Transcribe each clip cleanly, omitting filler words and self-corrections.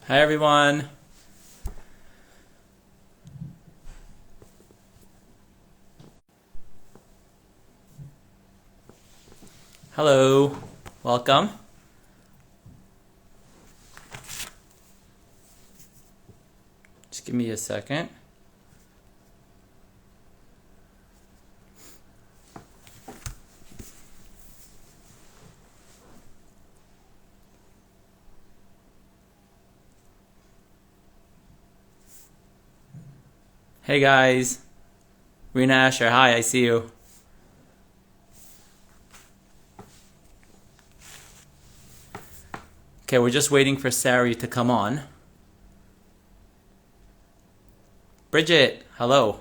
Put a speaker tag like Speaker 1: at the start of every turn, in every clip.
Speaker 1: Hi everyone. Hello. Welcome. Just give me a second. Hey guys. Rena Asher, hi, I see you. Okay, we're just waiting for Sari to come on. Bridget, hello.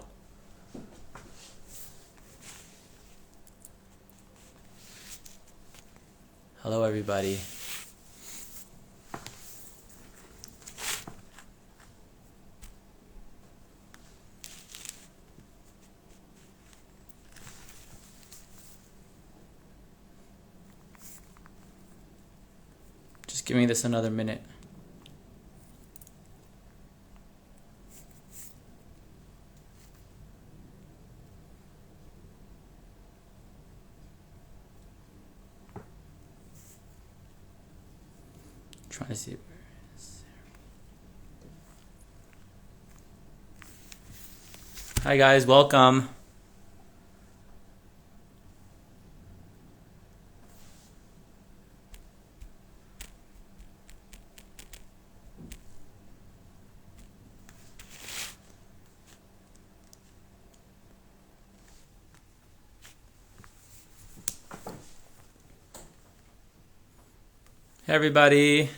Speaker 1: Hello everybody. Just give me this another minute. Trying to see. Hi guys, welcome. Hey everybody.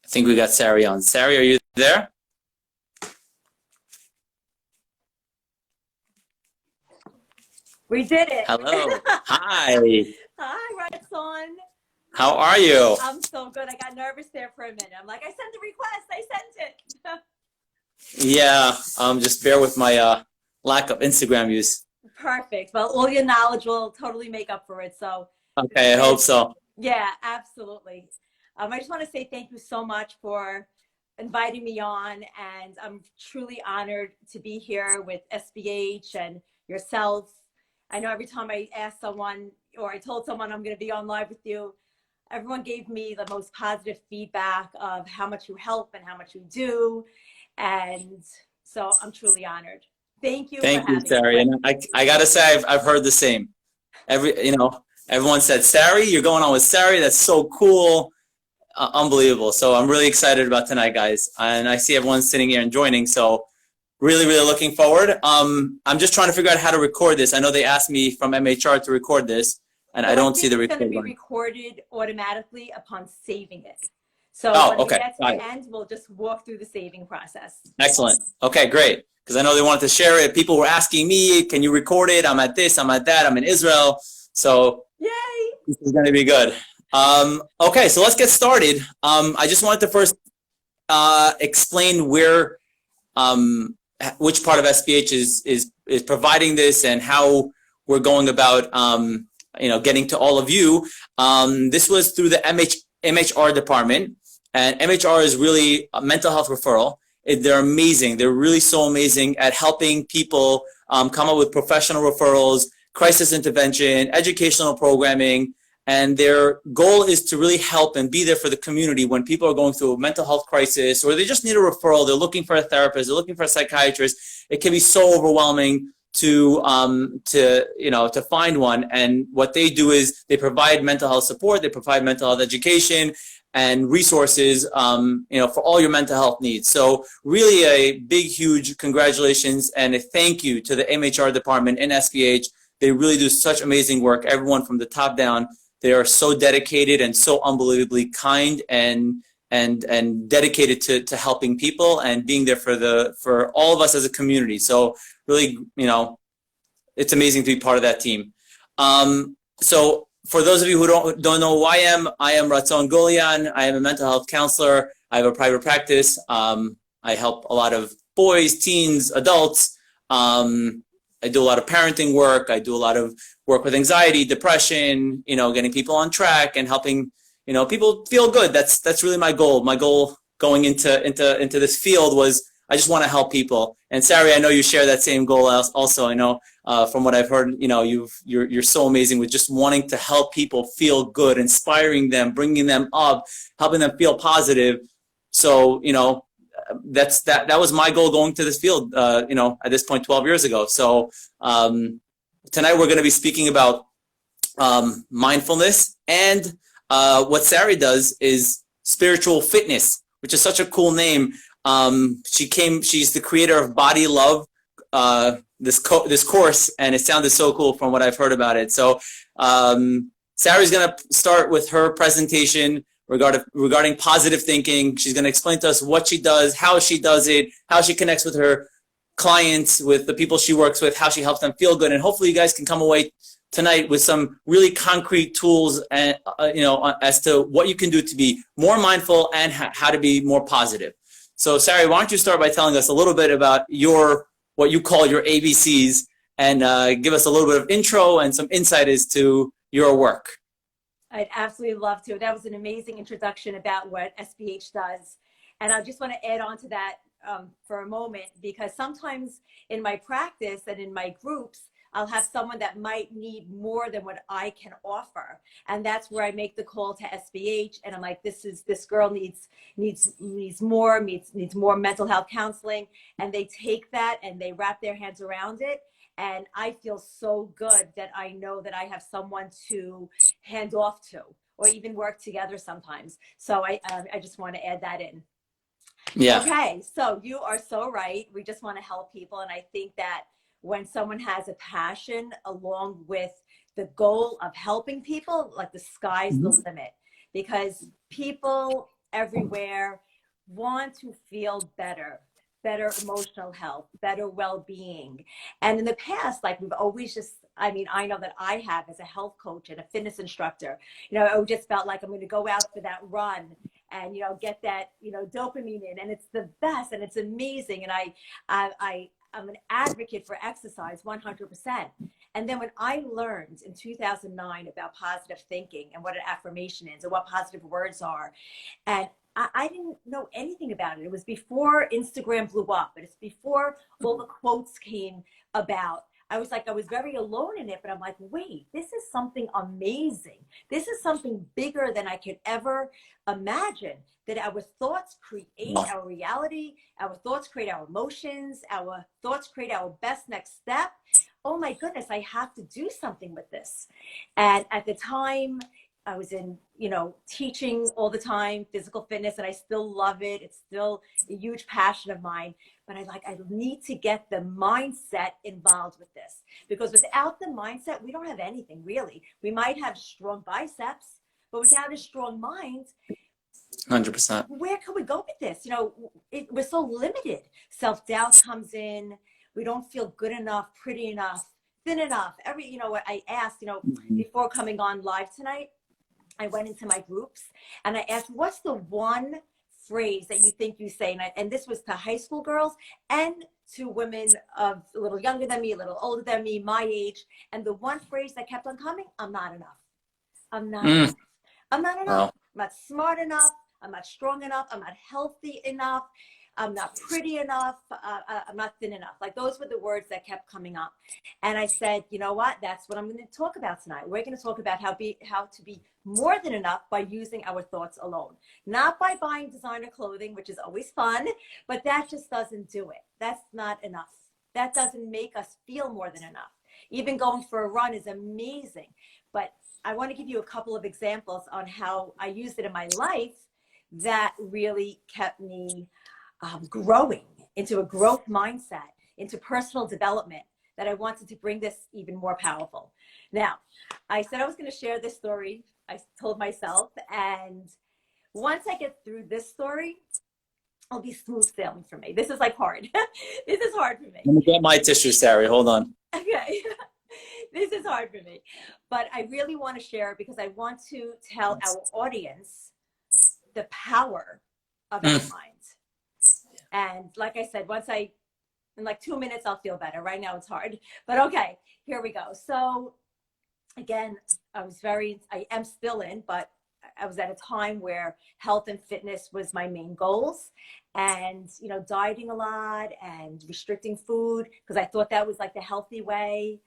Speaker 1: I think we got Sari on. Sari, are you there?
Speaker 2: We did it.
Speaker 1: Hello. Hi.
Speaker 2: Hi, Redson.
Speaker 1: How are you?
Speaker 2: I'm so good. I got nervous there for a minute. I'm like, I sent the request. I sent it.
Speaker 1: Yeah, just bear with my lack of Instagram use.
Speaker 2: Perfect. Well, all your knowledge will totally make up for it. So,
Speaker 1: Okay, I hope so.
Speaker 2: yeah, absolutely. I just want to say thank you so much for inviting me on, and I'm truly honored to be here with SBH and yourself. I know every time I ask someone or I told someone I'm going to be on live with you, everyone gave me the most positive feedback of how much you help and how much you do. And so I'm truly honored. Thank you for
Speaker 1: Thank you,
Speaker 2: having me.
Speaker 1: Sari. And I gotta say, I've heard the same. Everyone said, Sari, you're going on with Sari. That's so cool. Unbelievable. So I'm really excited about tonight, guys. And I see everyone sitting here and joining. So really, really looking forward. I'm just trying to figure out how to record this. I know they asked me from MHR to record this, and
Speaker 2: So
Speaker 1: I
Speaker 2: I
Speaker 1: don't see
Speaker 2: think
Speaker 1: the
Speaker 2: it's going to
Speaker 1: record
Speaker 2: be
Speaker 1: button.
Speaker 2: recorded automatically upon saving it. So
Speaker 1: Oh,
Speaker 2: when we
Speaker 1: okay.
Speaker 2: get to
Speaker 1: Got
Speaker 2: the
Speaker 1: it.
Speaker 2: end, we'll just walk through the saving process.
Speaker 1: Excellent. Okay, great. Because I know they wanted to share it. People were asking me, can you record it? I'm at this, I'm at that, I'm in Israel. So
Speaker 2: Yay!
Speaker 1: this is going to be good. Okay, so let's get started. I just wanted to first explain where, which part of SPH is providing this and how we're going about, getting to all of you. This was through the MHR department, and MHR is really a mental health referral. They're amazing. They're really so amazing at helping people come up with professional referrals, crisis intervention, educational programming, and their goal is to really help and be there for the community when people are going through a mental health crisis or they just need a referral. They're looking for a therapist. They're looking for a psychiatrist. It can be so overwhelming to find one. And what they do is they provide mental health support. They provide mental health education and resources, for all your mental health needs. So really a big, huge congratulations and a thank you to the MHR department in SPH. They really do such amazing work. Everyone from the top down. They are so dedicated and so unbelievably kind and dedicated to helping people and being there for all of us as a community. So really, it's amazing to be part of that team. So for those of you who don't know who I am Ratzon Golian. I am a mental health counselor. I have a private practice. I help a lot of boys, teens, adults. I do a lot of parenting work. I do a lot of work with anxiety, depression, getting people on track and helping, people feel good. That's really my goal. My goal going into this field was I just want to help people. And Sari, I know you share that same goal also. I know from what I've heard, you're so amazing with just wanting to help people feel good, inspiring them, bringing them up, helping them feel positive. So, that was my goal going to this field, at this point 12 years ago. So tonight we're going to be speaking about mindfulness, and what Sari does is spiritual fitness, which is such a cool name. She's the creator of Body Love, this course, and it sounded so cool from what I've heard about it. So Sari's going to start with her presentation regarding positive thinking. She's going to explain to us what she does, how she does it, how she connects with her clients, with the people she works with, how she helps them feel good. And hopefully you guys can come away tonight with some really concrete tools and as to what you can do to be more mindful and how to be more positive. So Sari, why don't you start by telling us a little bit about what you call your ABCs, and give us a little bit of intro and some insight as to your work.
Speaker 2: I'd absolutely love to. That was an amazing introduction about what SBH does. And I just want to add on to that for a moment, because sometimes in my practice and in my groups, I'll have someone that might need more than what I can offer. And that's where I make the call to SBH. And I'm like, this girl needs more mental health counseling. And they take that and they wrap their hands around it. And I feel so good that I know that I have someone to hand off to, or even work together sometimes. So I just want to add that in.
Speaker 1: Yeah.
Speaker 2: Okay, so you are so right. We just want to help people. And I think that when someone has a passion along with the goal of helping people, like the sky's the limit, because people everywhere want to feel better emotional health, better well-being. And in the past, like we've always I know that I have, as a health coach and a fitness instructor, I just felt like I'm going to go out for that run and, get that, dopamine in, and it's the best and it's amazing. And I'm an advocate for exercise 100%. And then when I learned in 2009 about positive thinking and what an affirmation is and what positive words are, and I didn't know anything about it. It was before Instagram blew up, but it's before all the quotes came about. I was very alone in it, but I'm like, wait, this is something amazing. This is something bigger than I could ever imagine, that our thoughts create our reality. Our thoughts create our emotions. Our thoughts create our best next step. Oh my goodness, I have to do something with this. And at the time, I was in, teaching all the time, physical fitness, and I still love it. It's still a huge passion of mine. But I need to get the mindset involved with this, because without the mindset, we don't have anything really. We might have strong biceps, but without a strong mind,
Speaker 1: 100%.
Speaker 2: Where can we go with this? We're so limited. Self-doubt comes in. We don't feel good enough, pretty enough, thin enough. What I asked, before coming on live tonight, I went into my groups and I asked, what's the one phrase that you think you say? And this was to high school girls and to women of a little younger than me, a little older than me, my age. And the one phrase that kept on coming, I'm not enough. I'm not enough. I'm not enough.
Speaker 1: Wow.
Speaker 2: I'm not smart enough. I'm not strong enough. I'm not healthy enough. I'm not pretty enough. I'm not thin enough. Like, those were the words that kept coming up. And I said, you know what? That's what I'm going to talk about tonight. We're going to talk about how to be more than enough by using our thoughts alone. Not by buying designer clothing, which is always fun, but that just doesn't do it. That's not enough. That doesn't make us feel more than enough. Even going for a run is amazing. But I want to give you a couple of examples on how I used it in my life that really kept me growing into a growth mindset, into personal development, that I wanted to bring this even more powerful. Now, I said I was going to share this story. I told myself, and once I get through this story, it'll be smooth sailing for me. This is hard. This is hard for me.
Speaker 1: Let me get my tissue, Sari. Hold on.
Speaker 2: Okay. This is hard for me, but I really want to share it because I want to tell our audience the power of our minds. And like I said, in like 2 minutes, I'll feel better. Right now it's hard, but okay, here we go. So again, I am still in, but I was at a time where health and fitness was my main goals, and, you know, dieting a lot and restricting food because I thought that was like the healthy way.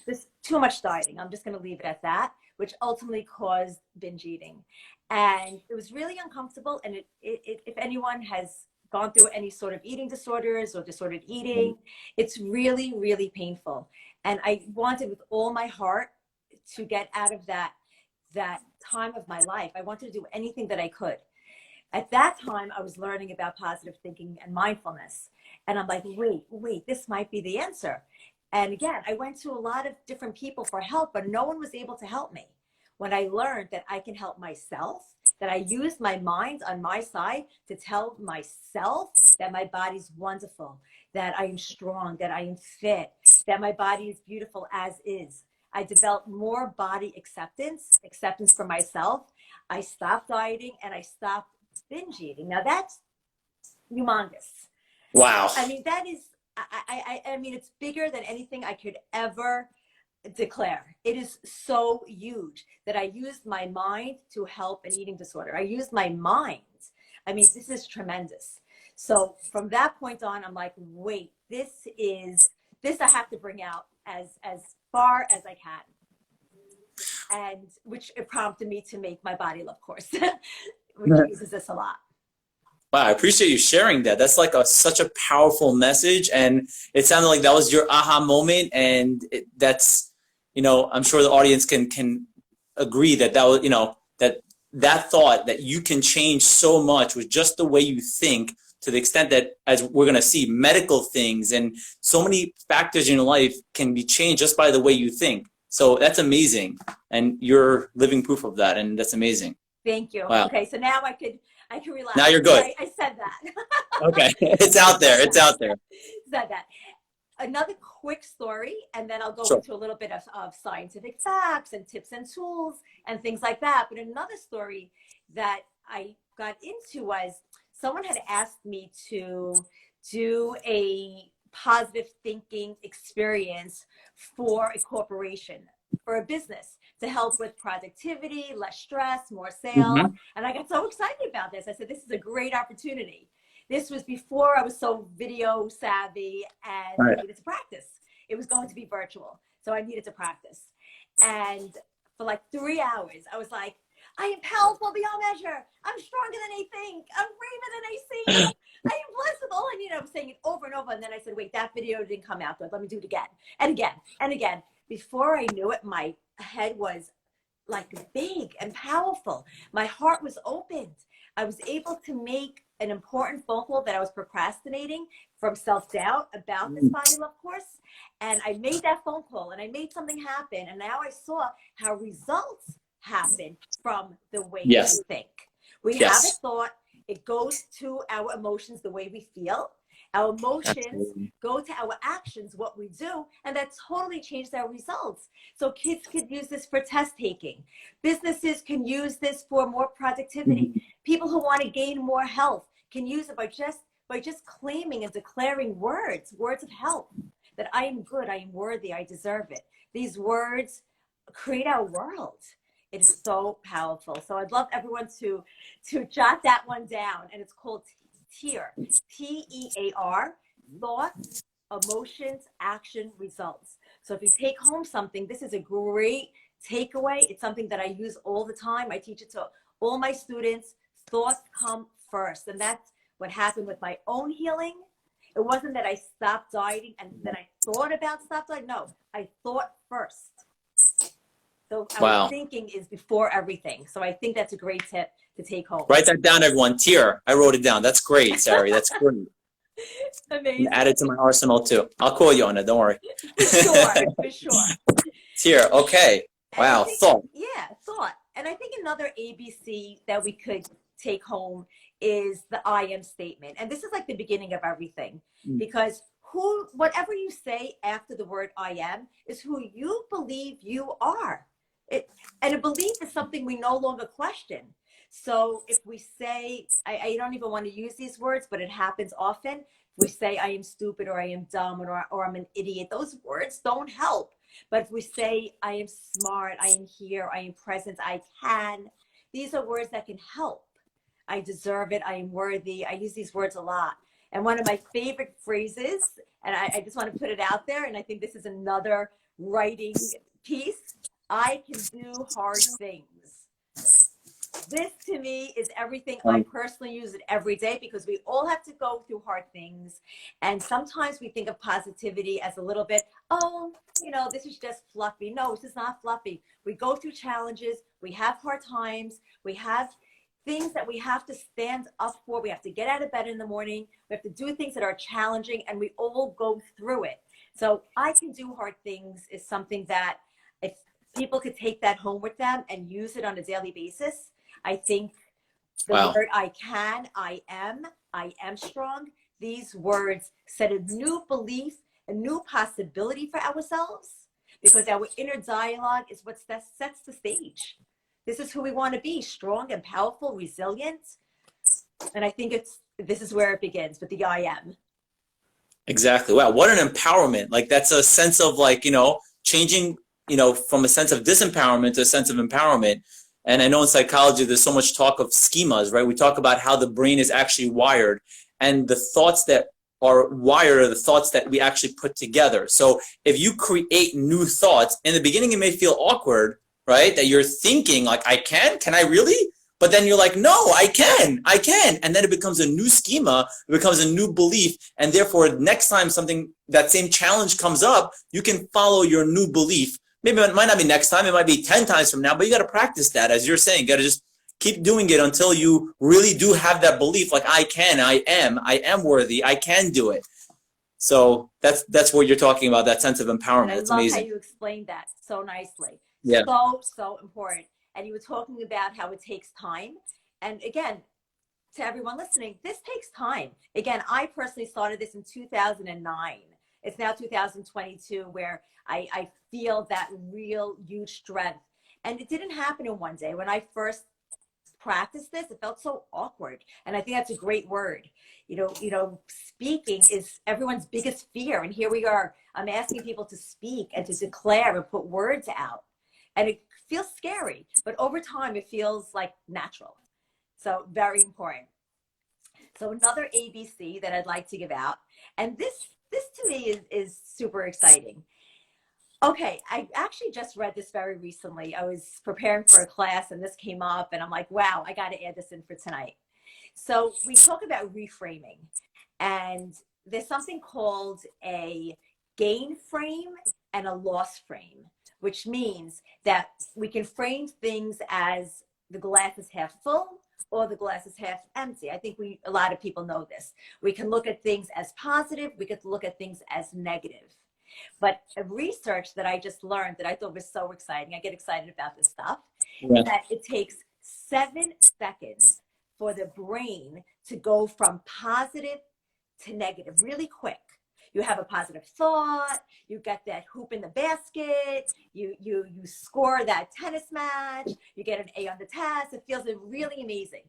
Speaker 2: There's too much dieting. I'm just going to leave it at that, which ultimately caused binge eating. And it was really uncomfortable. And if anyone has gone through any sort of eating disorders or disordered eating, it's really, really painful. And I wanted with all my heart to get out of that time of my life. I wanted to do anything that I could. At that time, I was learning about positive thinking and mindfulness. And I'm like, wait, this might be the answer. And again, I went to a lot of different people for help, but no one was able to help me. When I learned that I can help myself, that I used my mind on my side to tell myself that my body's wonderful, that I am strong, that I am fit, that my body is beautiful as is. I developed more body acceptance for myself. I stopped dieting and I stopped binge eating. Now that's humongous.
Speaker 1: Wow.
Speaker 2: I mean, that is, I mean, it's bigger than anything I could ever declare. It is so huge that I used my mind to help an eating disorder. I used my mind. I mean, this is tremendous. So from that point on, I'm like, wait, this I have to bring out as far as I can. And which it prompted me to make my Body Love course, which uses this a lot.
Speaker 1: Wow, I appreciate you sharing that. That's like such a powerful message, and it sounded like that was your aha moment, and that's, you know, I'm sure the audience can agree that was, you know, that thought that you can change so much with just the way you think, to the extent that, as we're going to see, medical things and so many factors in your life can be changed just by the way you think. So that's amazing, and you're living proof of that, and that's amazing.
Speaker 2: Thank you.
Speaker 1: Wow.
Speaker 2: Okay, so now I can relax.
Speaker 1: Now you're good.
Speaker 2: I said that.
Speaker 1: Okay, it's out there. It's out there.
Speaker 2: Said that. Another quick story, and then I'll go
Speaker 1: Sure.
Speaker 2: into a little bit of scientific facts and tips and tools and things like that. But another story that I got into was someone had asked me to do a positive thinking experience for a corporation, for a business, to help with productivity, less stress, more sales. And I got so excited about this. I said, this is a great opportunity. This was before I was so video savvy, and I needed to practice. It was going to be virtual, so I needed to practice. And for like 3 hours, I was like, I am powerful beyond measure. I'm stronger than I think. I'm braver than I seem. I am blessed with all I need. I was saying it over and over. And then I said, wait, that video didn't come out good. Let me do it again and again and again. Before I knew it, my head was like big and powerful. My heart was opened. I was able to make an important phone call that I was procrastinating from self-doubt about this Body Love course. And I made that phone call and I made something happen. And now I saw how results happen from the way we think. We have a thought, it goes to our emotions, the way we feel. Our emotions go to our actions, what we do, and that totally changes our results. So kids could use this for test taking. Businesses can use this for more productivity. People who want to gain more health can use it by just claiming and declaring words of health, that I am good, I am worthy, I deserve it. These words create our world. It is so powerful. So I'd love everyone to jot that one down, and it's called TEAR, TEAR, thoughts, emotions, action, results. So if you take home something, this is a great takeaway. It's something that I use all the time. I teach it to all my students. Thoughts come first. And that's what happened with my own healing. It wasn't that I stopped dieting and then I thought about stop dieting. No, I thought first. So our thinking is before everything. So I think that's a great tip to take home.
Speaker 1: Write that down, everyone. TEAR. I wrote it down. That's great, Sari. That's great.
Speaker 2: Amazing.
Speaker 1: Add it to my arsenal too. I'll call you on it. Don't worry.
Speaker 2: For sure.
Speaker 1: TEAR. Okay. Wow. Thought.
Speaker 2: Yeah, thought. And I think another ABC that we could take home is the I am statement. And this is like the beginning of everything, because whatever you say after the word I am is who you believe you are. And a belief is something we no longer question. So if we say, I don't even want to use these words, but it happens often. If we say I am stupid or I am dumb or I'm an idiot, those words don't help. But if we say I am smart, I am here, I am present, I can, these are words that can help. I deserve it, I am worthy. I use these words a lot. And one of my favorite phrases, and I just want to put it out there, and I think this is another writing piece, I can do hard things. This to me is everything. I personally use it every day because we all have to go through hard things. And sometimes we think of positivity as a little bit, oh, you know, this is just fluffy. No, this is not fluffy. We go through challenges. We have hard times. We have things that we have to stand up for. We have to get out of bed in the morning. We have to do things that are challenging, and we all go through it. So I can do hard things is something that if people could take that home with them and use it on a daily basis, I think the word I can, I am strong, these words set a new belief, a new possibility for ourselves, because our inner dialogue is what sets the stage. This is who we want to be, strong and powerful, resilient. And I think this is where it begins with the I am.
Speaker 1: Exactly. Wow. What an empowerment. Like that's a sense of like, you know, changing, you know, from a sense of disempowerment to a sense of empowerment. And I know in psychology, there's so much talk of schemas, right? We talk about how the brain is actually wired, and the thoughts that are wired are the thoughts that we actually put together. So if you create new thoughts, in the beginning, it may feel awkward, right? That you're thinking like, can I really? But then you're like, no, I can. And then it becomes a new schema, it becomes a new belief. And therefore, next time that same challenge comes up, you can follow your new belief. Maybe it might not be next time, it might be 10 times from now, but you got to practice that. As you're saying, you got to just keep doing it until you really do have that belief, like I am worthy, I can do it. So that's what you're talking about, that sense of empowerment. It's amazing.
Speaker 2: I love how you explained that so nicely.
Speaker 1: Yeah.
Speaker 2: So important. And you were talking about how it takes time. And again, to everyone listening, this takes time. Again, I personally started this in 2009. It's now 2022 where I feel that real huge strength. And it didn't happen in one day. When I first practiced this, it felt so awkward. And I think that's a great word. You know, speaking is everyone's biggest fear. And here we are. I'm asking people to speak and to declare and put words out. And it feels scary, but over time it feels like natural. So very important. So another ABC that I'd like to give out, and this to me is super exciting. Okay, I actually just read this very recently. I was preparing for a class and this came up and I'm like, wow, I got to add this in for tonight. So we talk about reframing, and there's something called a gain frame and a loss frame, which means that we can frame things as the glass is half full or the glass is half empty. I think a lot of people know this. We can look at things as positive. We can look at things as negative. But a research that I just learned that I thought was so exciting, I get excited about this stuff, is that it takes 7 seconds for the brain to go from positive to negative really quick. You have a positive thought, you get that hoop in the basket, you score that tennis match, you get an A on the test. It feels really amazing.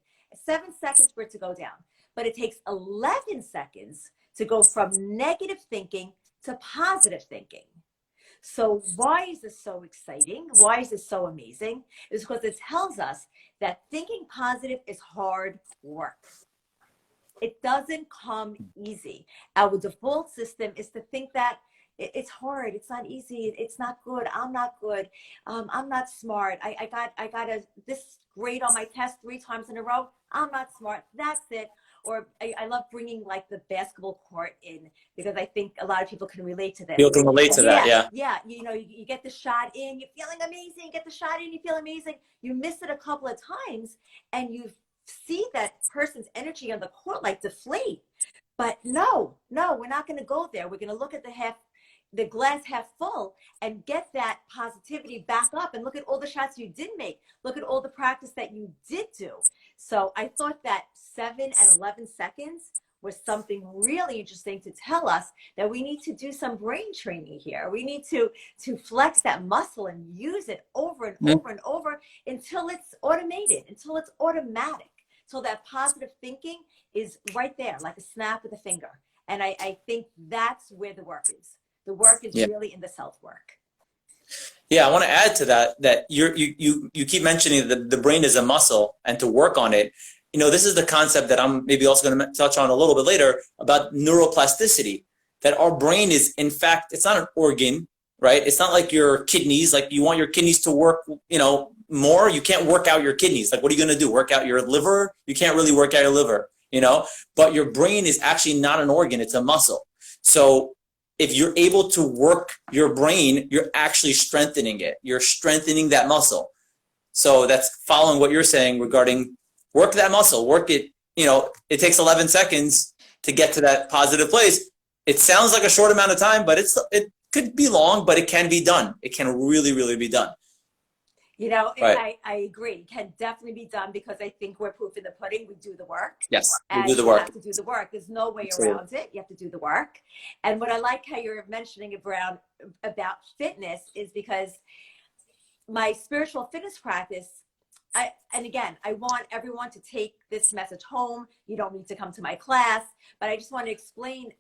Speaker 2: 7 seconds for it to go down. But it takes 11 seconds to go from negative thinking to positive thinking. So why is this so exciting? Why is this so amazing? It's because it tells us that thinking positive is hard work. It doesn't come easy. Our default system is to think that it's hard, it's not easy, it's not good, I'm not good, I'm not smart, I got this grade on my test 3 times in a row, I'm not smart, that's it. Or I love bringing like the basketball court in, because I think a lot of people can relate to this.
Speaker 1: People can relate to that, yeah.
Speaker 2: Yeah, you know, you get the shot in, you're feeling amazing, you get the shot in, you feel amazing. You miss it a couple of times and you see that person's energy on the court like deflate. But no, we're not going to go there. We're going to look at the glass half full and get that positivity back up and look at all the shots you did make. Look at all the practice that you did do. So I thought that 7 and 11 seconds was something really interesting to tell us that we need to do some brain training here. We need to flex that muscle and use it over and over and over until it's automated, until it's automatic, until that positive thinking is right there, like a snap of the finger. And I think that's where the work is. The work is really in the self-work.
Speaker 1: Yeah, I want to add to that you keep mentioning that the brain is a muscle and to work on it. You know, this is the concept that I'm maybe also going to touch on a little bit later about neuroplasticity, that our brain is, in fact, it's not an organ, right? It's not like your kidneys, like you want your kidneys to work, you know, more. You can't work out your kidneys. Like, what are you going to do? Work out your liver? You can't really work out your liver, you know, but your brain is actually not an organ. It's a muscle. So if you're able to work your brain, you're actually strengthening it. You're strengthening that muscle. So that's following what you're saying regarding work that muscle, work it. You know, it takes 11 seconds to get to that positive place. It sounds like a short amount of time, but it could be long, but it can be done. It can really, really be done.
Speaker 2: You know,
Speaker 1: Right.
Speaker 2: I agree. It can definitely be done because I think we're proof in the pudding. We do the work.
Speaker 1: Yes, we
Speaker 2: And
Speaker 1: do the
Speaker 2: you
Speaker 1: work.
Speaker 2: have to do the work. There's no way
Speaker 1: Absolutely.
Speaker 2: around it. You have to do the work. And what I like how you're mentioning about fitness is because my spiritual fitness practice, and again, I want everyone to take this message home. You don't need to come to my class, but I just want to explain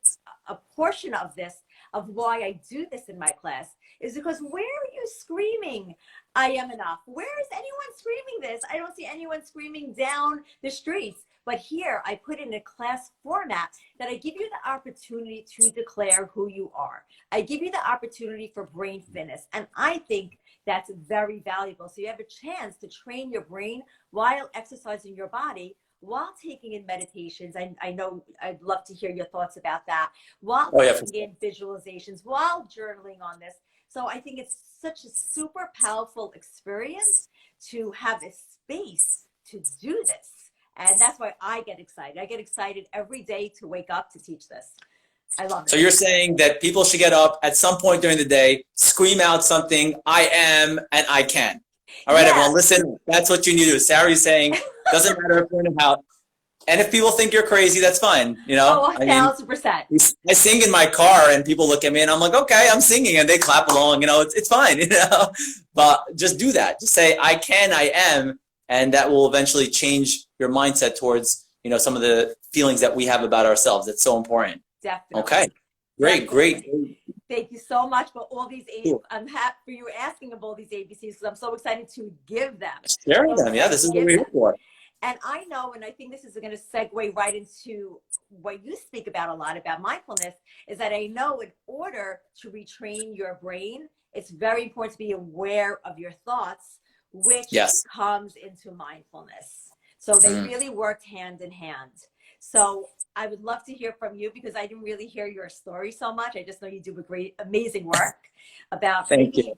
Speaker 2: a portion of this, of why I do this in my class, is because where are you screaming, I am enough? Where is anyone screaming this? I don't see anyone screaming down the streets. But here I put in a class format that I give you the opportunity to declare who you are. I give you the opportunity for brain fitness. And I think that's very valuable. So you have a chance to train your brain while exercising your body, while taking in meditations. I know I'd love to hear your thoughts about that. While taking in visualizations, while journaling on this. So I think it's such a super powerful experience to have a space to do this. And that's why I get excited. I get excited every day to wake up to teach this. I love it.
Speaker 1: So you're saying that people should get up at some point during the day, scream out something, I am and I can. All right, everyone, listen, that's what you need to do. Sarah's saying, doesn't matter if you're in a house. And if people think you're crazy, that's fine. You know,
Speaker 2: oh, 1,000%.
Speaker 1: I sing in my car and people look at me and I'm like, okay, I'm singing, and they clap along, you know, it's fine, you know, but just do that. Just say, I can, I am. And that will eventually change your mindset towards, you know, some of the feelings that we have about ourselves. It's so important.
Speaker 2: Definitely.
Speaker 1: Okay. Great, great.
Speaker 2: Thank you so much for all these ABCs. I'm happy for you asking of all these ABCs because I'm so excited to give them.
Speaker 1: Share them. Yeah, this is what we're here for.
Speaker 2: And I know, and I think this is going to segue right into what you speak about a lot about mindfulness, is that I know in order to retrain your brain, it's very important to be aware of your thoughts, which comes into mindfulness. So they really worked hand in hand. So I would love to hear from you because I didn't really hear your story so much. I just know you do a great, amazing work about
Speaker 1: Thank you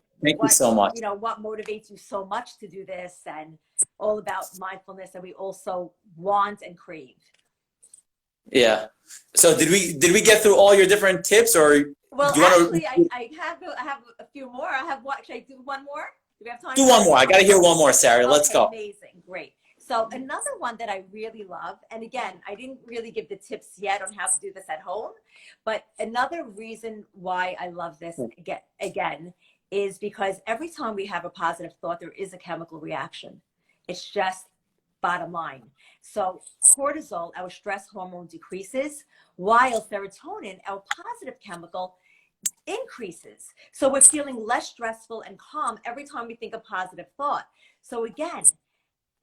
Speaker 1: so much.
Speaker 2: You know, what motivates you so much to do this, and all about mindfulness that we also want and crave.
Speaker 1: Yeah. So did we get through all your different tips, or
Speaker 2: well, actually I have a few more. I have what, should I do one more? Do we have time?
Speaker 1: Do one more. I got to hear one more, Sarah. Let's go.
Speaker 2: Amazing. Great. So another one that I really love, and again, I didn't really give the tips yet on how to do this at home, but another reason why I love this again is because every time we have a positive thought, there is a chemical reaction. It's just bottom line. So cortisol, our stress hormone, decreases, while serotonin, our positive chemical, increases. So we're feeling less stressful and calm every time we think a positive thought. So again,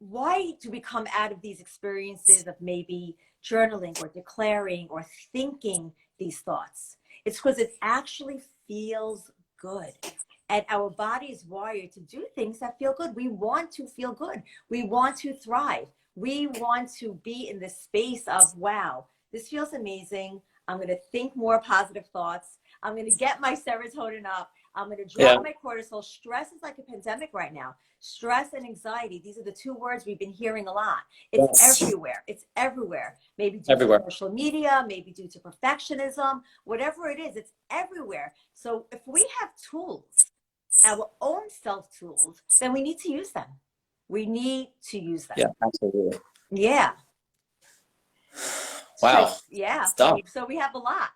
Speaker 2: why do we come out of these experiences of maybe journaling or declaring or thinking these thoughts? It's because it actually feels good. And our body is wired to do things that feel good. We want to feel good. We want to thrive. We want to be in the space of, wow, this feels amazing. I'm going to think more positive thoughts. I'm going to get my serotonin up. I'm going to drop my cortisol. Stress is like a pandemic right now. Stress and anxiety, these are the two words we've been hearing a lot. It's everywhere. It's everywhere. Maybe due to social media, maybe due to perfectionism, whatever it is, it's everywhere. So if we have tools, our own self-tools, then we need to use them. We need to use them.
Speaker 1: Yeah, absolutely.
Speaker 2: Yeah.
Speaker 1: Wow.
Speaker 2: Yeah,
Speaker 1: Stuff.
Speaker 2: so we have a lot.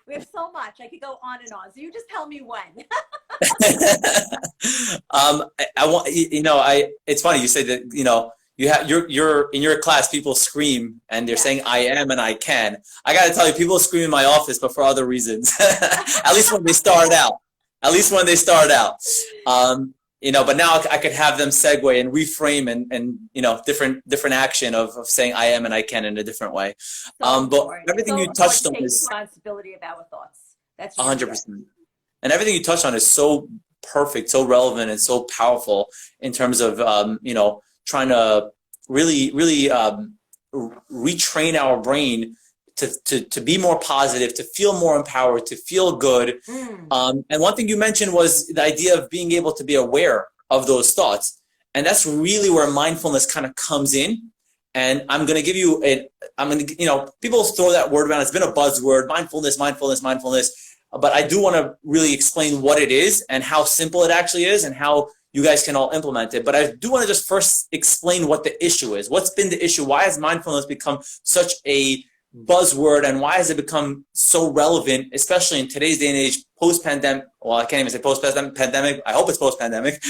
Speaker 2: We have so much. I could go on and on. So you just tell me when.
Speaker 1: I want, it's funny you say that, you have, you're in your class, people scream and they're
Speaker 2: Yeah.
Speaker 1: saying I am and I can. I got to tell you, people scream in my office, but for other reasons. At least when they start out. At least when they start out. But now I could have them segue and reframe and different action of saying I am and I can in a different way.
Speaker 2: So
Speaker 1: But
Speaker 2: important.
Speaker 1: everything
Speaker 2: So
Speaker 1: you touched on
Speaker 2: important to take
Speaker 1: is
Speaker 2: responsibility of our thoughts. That's really good.
Speaker 1: 100%. And everything you touched on is so perfect, so relevant, and so powerful in terms of, trying to really, really retrain our brain to be more positive, to feel more empowered, to feel good. And one thing you mentioned was the idea of being able to be aware of those thoughts. And that's really where mindfulness kind of comes in. And I'm going to give you people throw that word around. It's been a buzzword, mindfulness, mindfulness, mindfulness. But I do want to really explain what it is and how simple it actually is and how you guys can all implement it. But I do want to just first explain what the issue is. What's been the issue? Why has mindfulness become such a buzzword, and why has it become so relevant, especially in today's day and age, post-pandemic? Well, I can't even say post-pandemic. I hope it's post-pandemic.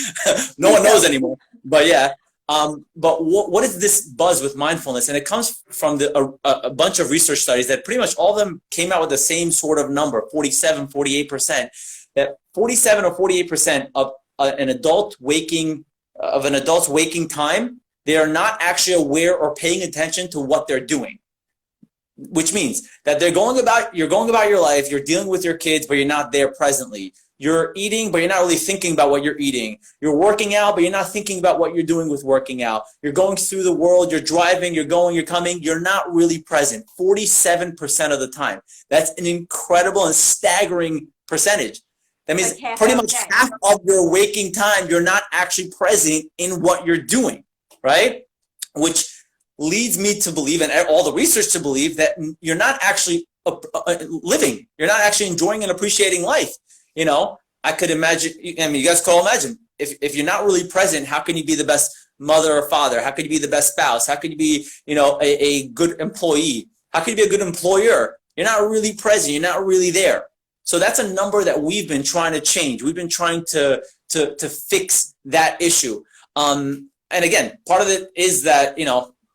Speaker 1: No one knows anymore. But yeah. But what is this buzz with mindfulness? And it comes from a bunch of research studies that pretty much all of them came out with the same sort of number, 47, 48%. That 47 or 48% of an adult's waking time, they are not actually aware or paying attention to what they're doing. Which means that you're going about your life, you're dealing with your kids, but you're not there presently. You're eating, but you're not really thinking about what you're eating. You're working out, but you're not thinking about what you're doing with working out. You're going through the world, you're driving, you're going, you're coming. You're not really present 47% of the time. That's an incredible and staggering percentage. That means
Speaker 2: Like
Speaker 1: pretty much half of your waking time, you're not actually present in what you're doing, right? Which leads me to believe, and all the research to believe, that you're not actually living. You're not actually enjoying and appreciating life. I could imagine, you guys can all imagine, if you're not really present, how can you be the best mother or father? How can you be the best spouse? How can you be, a good employee? How can you be a good employer? You're not really present. You're not really there. So that's a number that we've been trying to change. We've been trying to fix that issue. And again, part of it is that,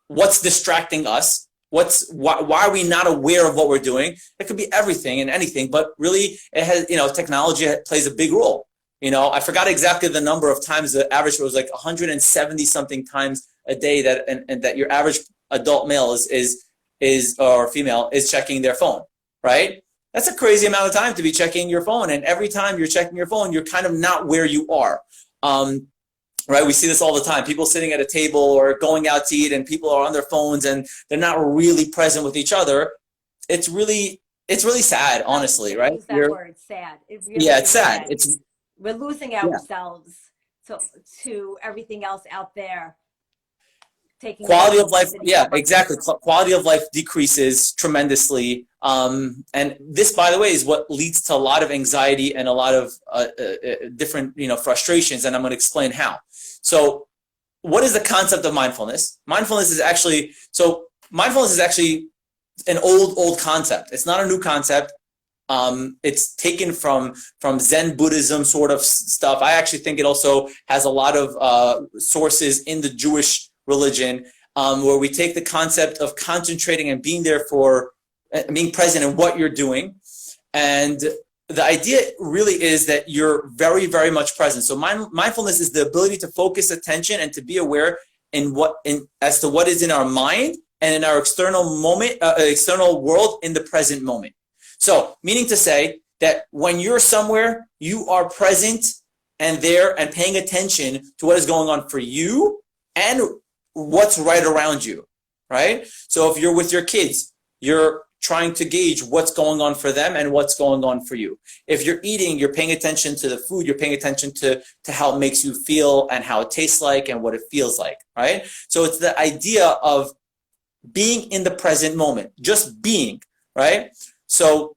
Speaker 1: what's distracting us? Why are we not aware of what we're doing? It could be everything and anything, but really it has, technology plays a big role. I forgot exactly the number of times. The average was like 170 something times a day that your average adult male is or female is checking their phone, right? That's a crazy amount of time to be checking your phone. And every time you're checking your phone, you're kind of not where you are. Right, we see this all the time. People sitting at a table or going out to eat, and people are on their phones, and they're not really present with each other. It's really sad, honestly, right?
Speaker 2: Use that word, sad. It really
Speaker 1: it's
Speaker 2: is
Speaker 1: sad.
Speaker 2: We're losing ourselves to everything else out there. Taking
Speaker 1: quality of life, exactly. Quality of life decreases tremendously. And this, by the way, is what leads to a lot of anxiety and a lot of different, frustrations. And I'm going to explain how. So what is the concept of mindfulness? Mindfulness is actually an old concept. It's not a new concept. It's taken from Zen Buddhism sort of stuff. I actually think it also has a lot of sources in the Jewish religion, where we take the concept of concentrating and being there for being present in what you're doing. And the idea really is that you're very, very much present. So mindfulness is the ability to focus attention and to be aware as to what is in our mind and in our external world in the present moment. So meaning to say that when you're somewhere, you are present and there and paying attention to what is going on for you and what's right around you, right? So if you're with your kids, you're trying to gauge what's going on for them and what's going on for you. If you're eating, you're paying attention to the food, you're paying attention to how it makes you feel and how it tastes like and what it feels like, right? So it's the idea of being in the present moment, just being, right? So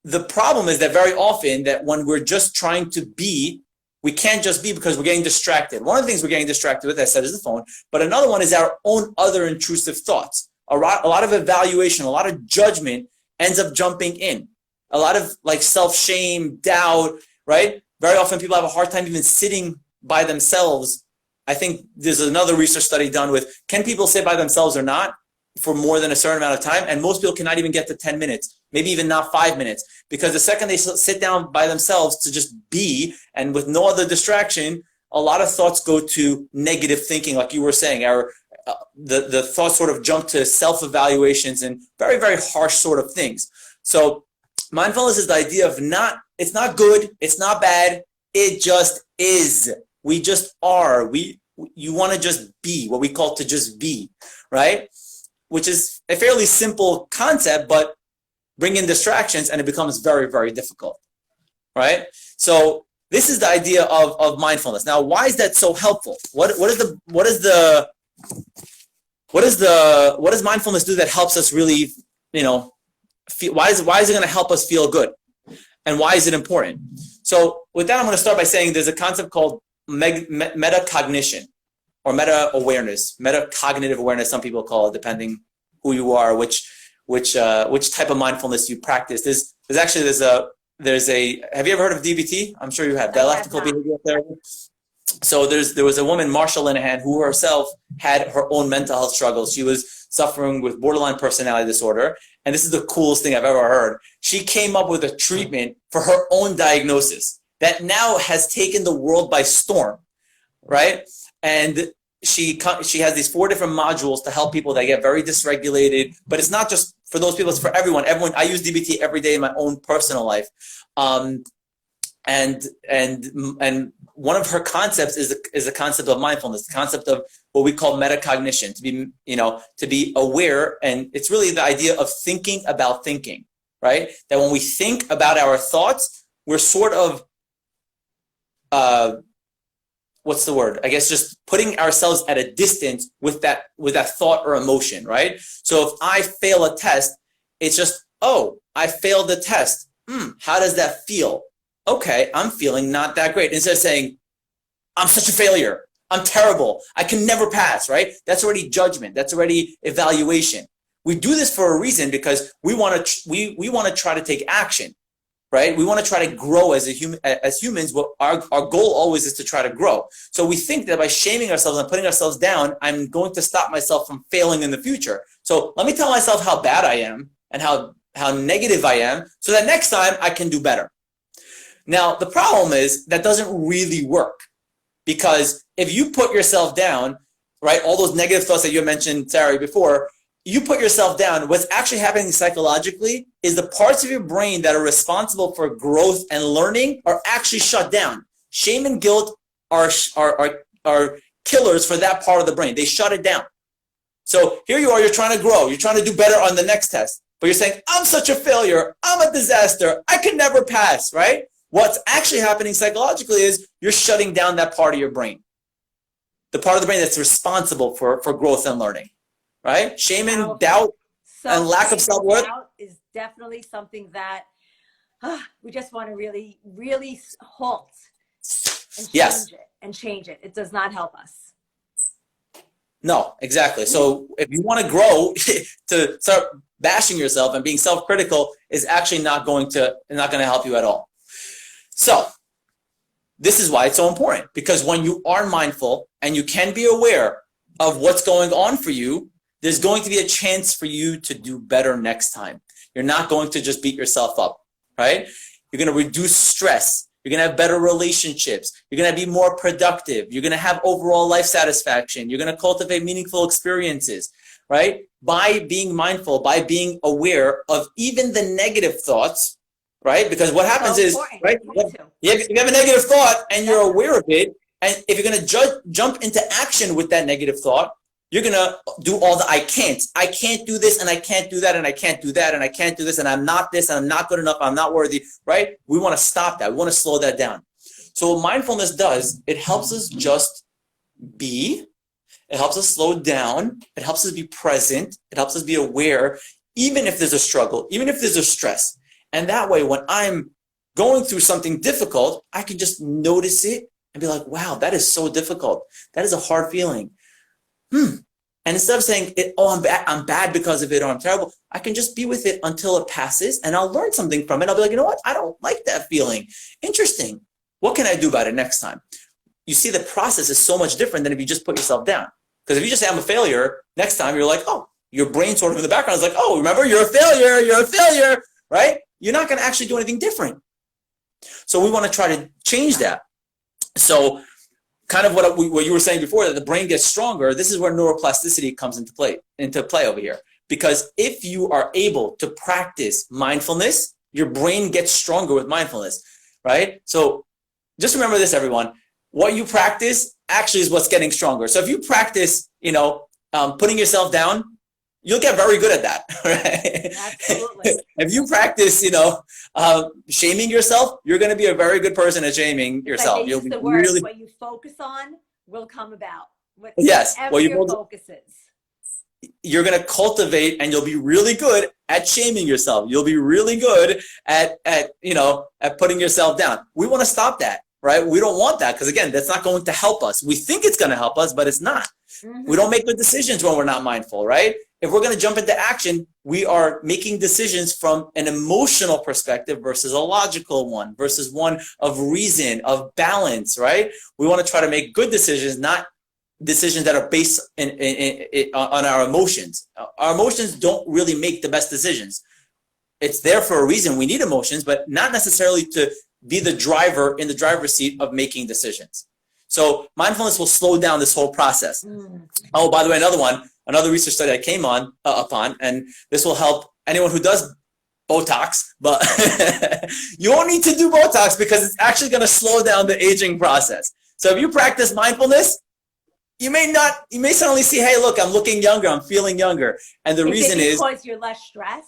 Speaker 1: the problem is that very often that when we're just trying to be, We can't just be because we're getting distracted. One of the things we're getting distracted with, I said, is the phone. But another one is our own other intrusive thoughts. A lot of evaluation, a lot of judgment ends up jumping in. A lot of like self-shame, doubt, right? Very often people have a hard time even sitting by themselves. I think there's another research study done with, can people sit by themselves or not for more than a certain amount of time? And most people cannot even get to 10 minutes, maybe even not 5 minutes, because the second they sit down by themselves to just be and with no other distraction, a lot of thoughts go to negative thinking, like you were saying. The thoughts sort of jump to self-evaluations and very, very harsh sort of things. So mindfulness is the idea of it's not good, it's not bad, it just is. We just are. You want to just be, what we call to just be, right? Which is a fairly simple concept, but bring in distractions and it becomes very, very difficult, right? So this is the idea of mindfulness. Now, why is that so helpful? What does mindfulness do that helps us really, feel, why is it going to help us feel good? And why is it important? So with that, I'm going to start by saying there's a concept called metacognition or meta-awareness, metacognitive awareness, some people call it, depending who you are, which type of mindfulness you practice. There's a have you ever heard of DBT? I'm sure you have, dialectical behavioral therapy. So there was a woman, Marsha Linehan, who herself had her own mental health struggles. She was suffering with borderline personality disorder. And this is the coolest thing I've ever heard. She came up with a treatment for her own diagnosis that now has taken the world by storm, right? And she has these 4 different modules to help people that get very dysregulated. But it's not just for those people, it's for everyone. I use DBT every day in my own personal life. And one of her concepts is the concept of mindfulness, the concept of what we call metacognition, to be aware. And it's really the idea of thinking about thinking, right? That when we think about our thoughts, we're sort of, what's the word? I guess just putting ourselves at a distance with that thought or emotion, right? So if I fail a test, it's just, oh, I failed the test. How does that feel? Okay, I'm feeling not that great. Instead of saying, I'm such a failure, I'm terrible, I can never pass, right? That's already judgment. That's already evaluation. We do this for a reason because we want to try to take action, right? We want to try to grow as humans. Our goal always is to try to grow. So we think that by shaming ourselves and putting ourselves down, I'm going to stop myself from failing in the future. So let me tell myself how bad I am and how negative I am so that next time I can do better. Now, the problem is that doesn't really work, because if you put yourself down, right, all those negative thoughts that you mentioned, Sarah, before, you put yourself down, what's actually happening psychologically is the parts of your brain that are responsible for growth and learning are actually shut down. Shame and guilt are killers for that part of the brain. They shut it down. So here you are, you're trying to grow, you're trying to do better on the next test, but you're saying, I'm such a failure, I'm a disaster, I can never pass, right? What's actually happening psychologically is you're shutting down that part of your brain, the part of the brain that's responsible for growth and learning, right? Shame and doubt and lack of self-worth
Speaker 2: is definitely something that we just want to really, really halt and change it. It does not help us.
Speaker 1: No, exactly. So if you want to grow, to start bashing yourself and being self-critical is actually not going to help you at all. So this is why it's so important, because when you are mindful and you can be aware of what's going on for you, there's going to be a chance for you to do better next time. You're not going to just beat yourself up, right? You're going to reduce stress. You're going to have better relationships. You're going to be more productive. You're going to have overall life satisfaction. You're going to cultivate meaningful experiences, right? By being mindful, by being aware of even the negative thoughts, right? Because what happens is, right, you have a negative thought and you're aware of it, and if you're going to jump into action with that negative thought, you're going to do all the I can't do this, and I can't do that, and I can't do that, and I can't do this, and I'm not this, and I'm not good enough, I'm not worthy, right? We want to stop that. We want to slow that down. So what mindfulness does, it helps us just be. It helps us slow down. It helps us be present. It helps us be aware, even if there's a struggle, even if there's a stress. And that way, when I'm going through something difficult, I can just notice it and be like, wow, that is so difficult. That is a hard feeling. And instead of saying, I'm bad because of it, or I'm terrible, I can just be with it until it passes, and I'll learn something from it. I'll be like, you know what? I don't like that feeling. Interesting. What can I do about it next time? You see, the process is so much different than if you just put yourself down. Because if you just say, I'm a failure, next time you're like, oh, your brain sort of in the background is like, oh, remember, you're a failure, right? You're not going to actually do anything different. So we want to try to change that. So kind of what you were saying before, that the brain gets stronger, this is where neuroplasticity comes into play over here. Because if you are able to practice mindfulness, your brain gets stronger with mindfulness, right? So just remember this, everyone. What you practice actually is what's getting stronger. So if you practice, putting yourself down, you'll get very good at that, right?
Speaker 2: Absolutely.
Speaker 1: If you practice, shaming yourself, you're going to be a very good person at shaming yourself.
Speaker 2: Like
Speaker 1: you'll be
Speaker 2: words,
Speaker 1: really.
Speaker 2: what you focus on will come about.
Speaker 1: Yes.
Speaker 2: Whatever your focus is.
Speaker 1: You're going to cultivate, and you'll be really good at shaming yourself. You'll be really good at putting yourself down. We want to stop that, right? We don't want that, because again, that's not going to help us. We think it's going to help us, but it's not. Mm-hmm. We don't make good decisions when we're not mindful, right? If we're going to jump into action, we are making decisions from an emotional perspective versus a logical one, versus one of reason, of balance, right? We want to try to make good decisions, not decisions that are based on our emotions. Our emotions don't really make the best decisions. It's there for a reason. We need emotions, but not necessarily to be the driver in the driver's seat of making decisions. So mindfulness will slow down this whole process. Oh, by the way, another research study I came upon, and this will help anyone who does Botox, but you won't need to do Botox because it's actually going to slow down the aging process. So if you practice mindfulness, you may suddenly see, hey, look, I'm looking younger, I'm feeling younger. And the reason is
Speaker 2: because you're less stressed.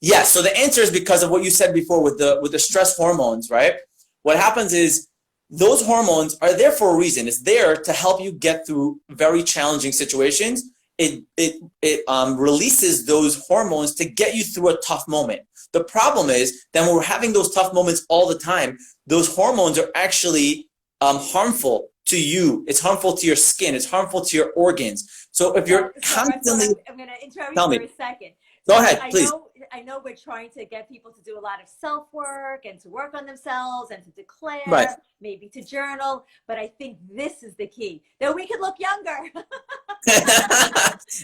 Speaker 1: Yes. So the answer is because of what you said before with the stress hormones, right? What happens is those hormones are there for a reason. It's there to help you get through very challenging situations. It releases those hormones to get you through a tough moment. The problem is that when we're having those tough moments all the time, those hormones are actually harmful to you. It's harmful to your skin. It's harmful to your organs. So if you're constantly...
Speaker 2: I'm going to interrupt you for a second.
Speaker 1: Go ahead, please.
Speaker 2: I know we're trying to get people to do a lot of self-work and to work on themselves and to declare,
Speaker 1: right,
Speaker 2: maybe to journal, but I think this is the key, that we can look younger.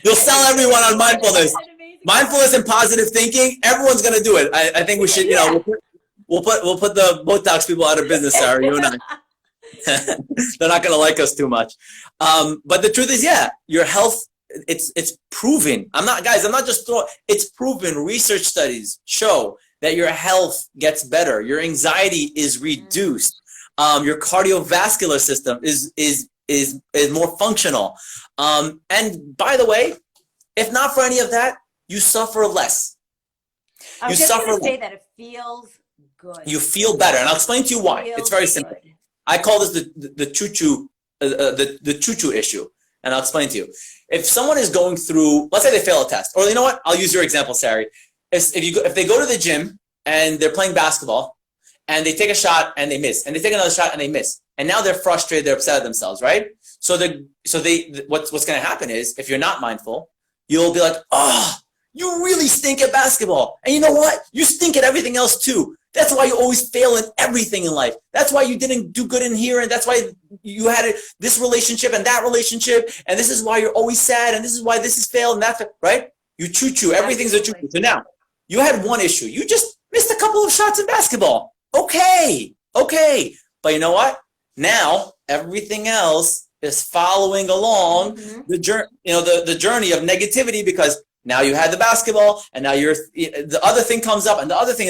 Speaker 1: You'll sell everyone on mindfulness. Mindfulness and positive thinking, everyone's going to do it. I think we should, we'll put the Botox people out of business, Sarah, you and I. They're not going to like us too much. But the truth is, yeah, your health, it's proven. I'm not just throwing, it's proven. Research studies show that your health gets better. Your anxiety is reduced. Your cardiovascular system is more functional. And by the way, if not for any of that, you suffer less.
Speaker 2: I was just going to say that it feels good.
Speaker 1: You feel better. And I'll explain to you why. It's very simple. Good. I call this the choo-choo issue. And I'll explain to you. If someone is going through, let's say they fail a test, or you know what? I'll use your example, Sari. If they go to the gym and they're playing basketball and they take a shot and they miss, and they take another shot and they miss, and now they're frustrated, they're upset at themselves, right? So what's going to happen is, if you're not mindful, you'll be like, oh, you really stink at basketball. And you know what? You stink at everything else too. That's why you always fail in everything in life. That's why you didn't do good in here. And that's why you had this relationship and that relationship. And this is why you're always sad. And this is why this has failed and that's right? You choo-choo. Everything's a choo-choo. So now you had one issue. You just missed a couple of shots in basketball. Okay. But you know what? Now everything else is following along the journey of negativity, because now you had the basketball, and now the other thing comes up, and the other thing.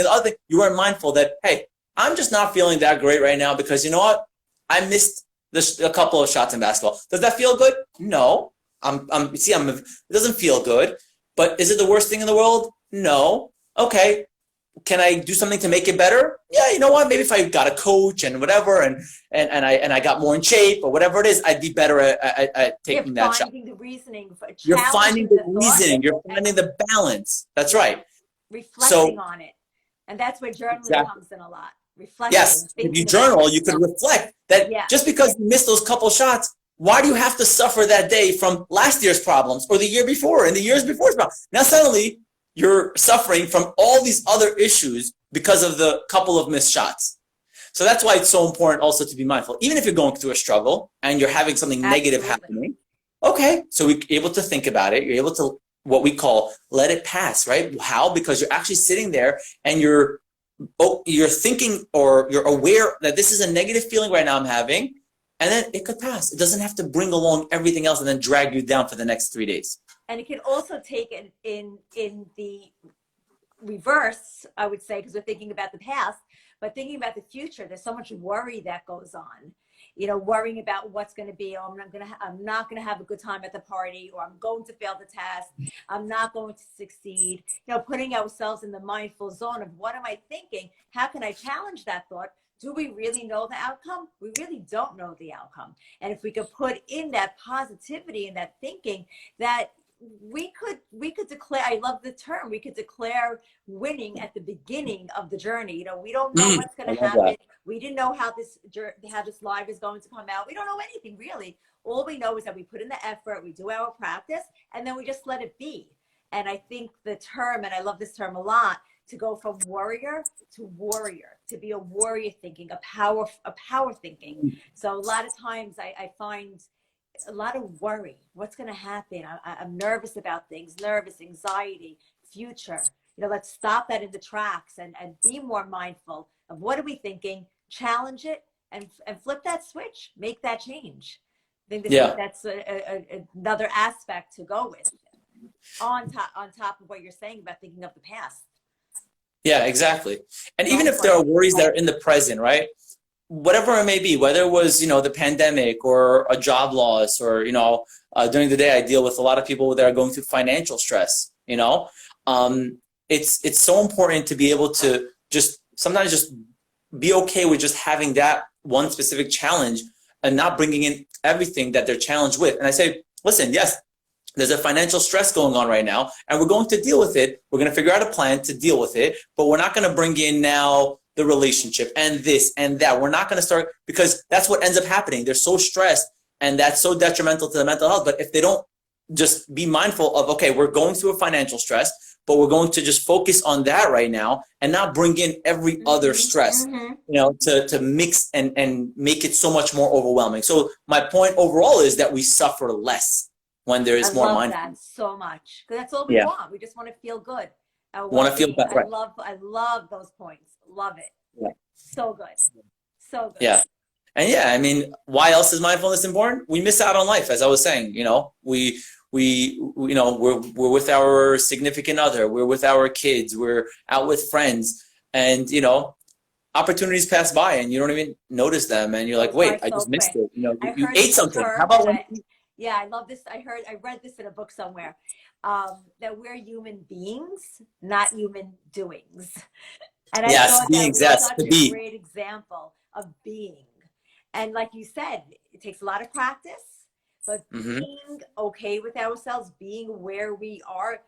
Speaker 1: You weren't mindful that, hey, I'm just not feeling that great right now because you know what? I missed a couple of shots in basketball. Does that feel good? No. It doesn't feel good. But is it the worst thing in the world? No. Okay. Can I do something to make it better? Yeah, you know what? Maybe if I got a coach and whatever, and I got more in shape or whatever it is, I'd be better at taking that shot.
Speaker 2: You're finding the reasoning.
Speaker 1: You're finding the reasoning. You're finding the balance. That's right.
Speaker 2: Reflecting on it. And that's where journaling comes in a lot. reflecting,
Speaker 1: Yes, if you
Speaker 2: thinking about
Speaker 1: journal, you could reflect that
Speaker 2: Yeah.
Speaker 1: just because you missed those couple shots, why do you have to suffer that day from last year's problems or the year before and the years before? Now suddenly you're suffering from all these other issues because of the couple of missed shots. So that's why it's so important also to be mindful. Even if you're going through a struggle and you're having something negative happening, okay, so we're able to think about it. You're able to, what we call, let it pass, right? How? Because you're actually sitting there and you're thinking, or you're aware that this is a negative feeling right now I'm having, and then it could pass. It doesn't have to bring along everything else and then drag you down for the next 3 days.
Speaker 2: And it can also take it in the reverse, I would say, because we're thinking about the past, but thinking about the future. There's so much worry that goes on. Worrying about what's going to be. Oh, I'm not going to have a good time at the party, or I'm going to fail the test. I'm not going to succeed. Putting ourselves in the mindful zone of what am I thinking? How can I challenge that thought? Do we really know the outcome? We really don't know the outcome. And if we could put in that positivity and that thinking, that we could declare, I love the term, we could declare winning at the beginning of the journey. We don't know what's going to happen. We didn't know how this live is going to come out. We don't know anything really. All we know is that we put in the effort, we do our practice, and then we just let it be. And I think the term, and I love this term a lot, to go from warrior to warrior, to be a warrior thinking, a power thinking. So a lot of times I find a lot of worry. What's going to happen? I'm nervous about things, anxiety, future. Let's stop that in the tracks and be more mindful of what are we thinking, challenge it, and flip that switch, make that change. I think that's another aspect to go with on top of what you're saying about thinking of the past.
Speaker 1: Yeah, exactly. And even if there are worries that are in the present, right? Whatever it may be, whether it was, the pandemic or a job loss, or, during the day, I deal with a lot of people that are going through financial stress, it's so important to be able to sometimes just be okay with just having that one specific challenge and not bringing in everything that they're challenged with. And I say, listen, yes, there's a financial stress going on right now, and we're going to deal with it. We're going to figure out a plan to deal with it, but we're not going to bring in now the relationship and this and that. We're not going to start, because that's what ends up happening. They're so stressed, and that's so detrimental to their mental health. But if they don't just be mindful of, okay, we're going through a financial stress, but we're going to just focus on that right now and not bring in every other stress, to mix and make it so much more overwhelming. So my point overall is that we suffer less when there is more mindfulness. I love
Speaker 2: that so much, because that's all we want. We just want to feel good.
Speaker 1: Want to feel better.
Speaker 2: I love those points. Love it.
Speaker 1: Yeah.
Speaker 2: So good. So good.
Speaker 1: Yeah. And I mean, why else is mindfulness important? We miss out on life, as I was saying. We're with our significant other, we're with our kids, we're out with friends, and opportunities pass by and you don't even notice them, and you're like, wait, I just missed it. You ate something. How about when?
Speaker 2: Yeah, I love this. I read this in a book somewhere, that we're human beings, not human doings. And I thought that was such a great example of being. And like you said, it takes a lot of practice, but being okay with ourselves, being where we are,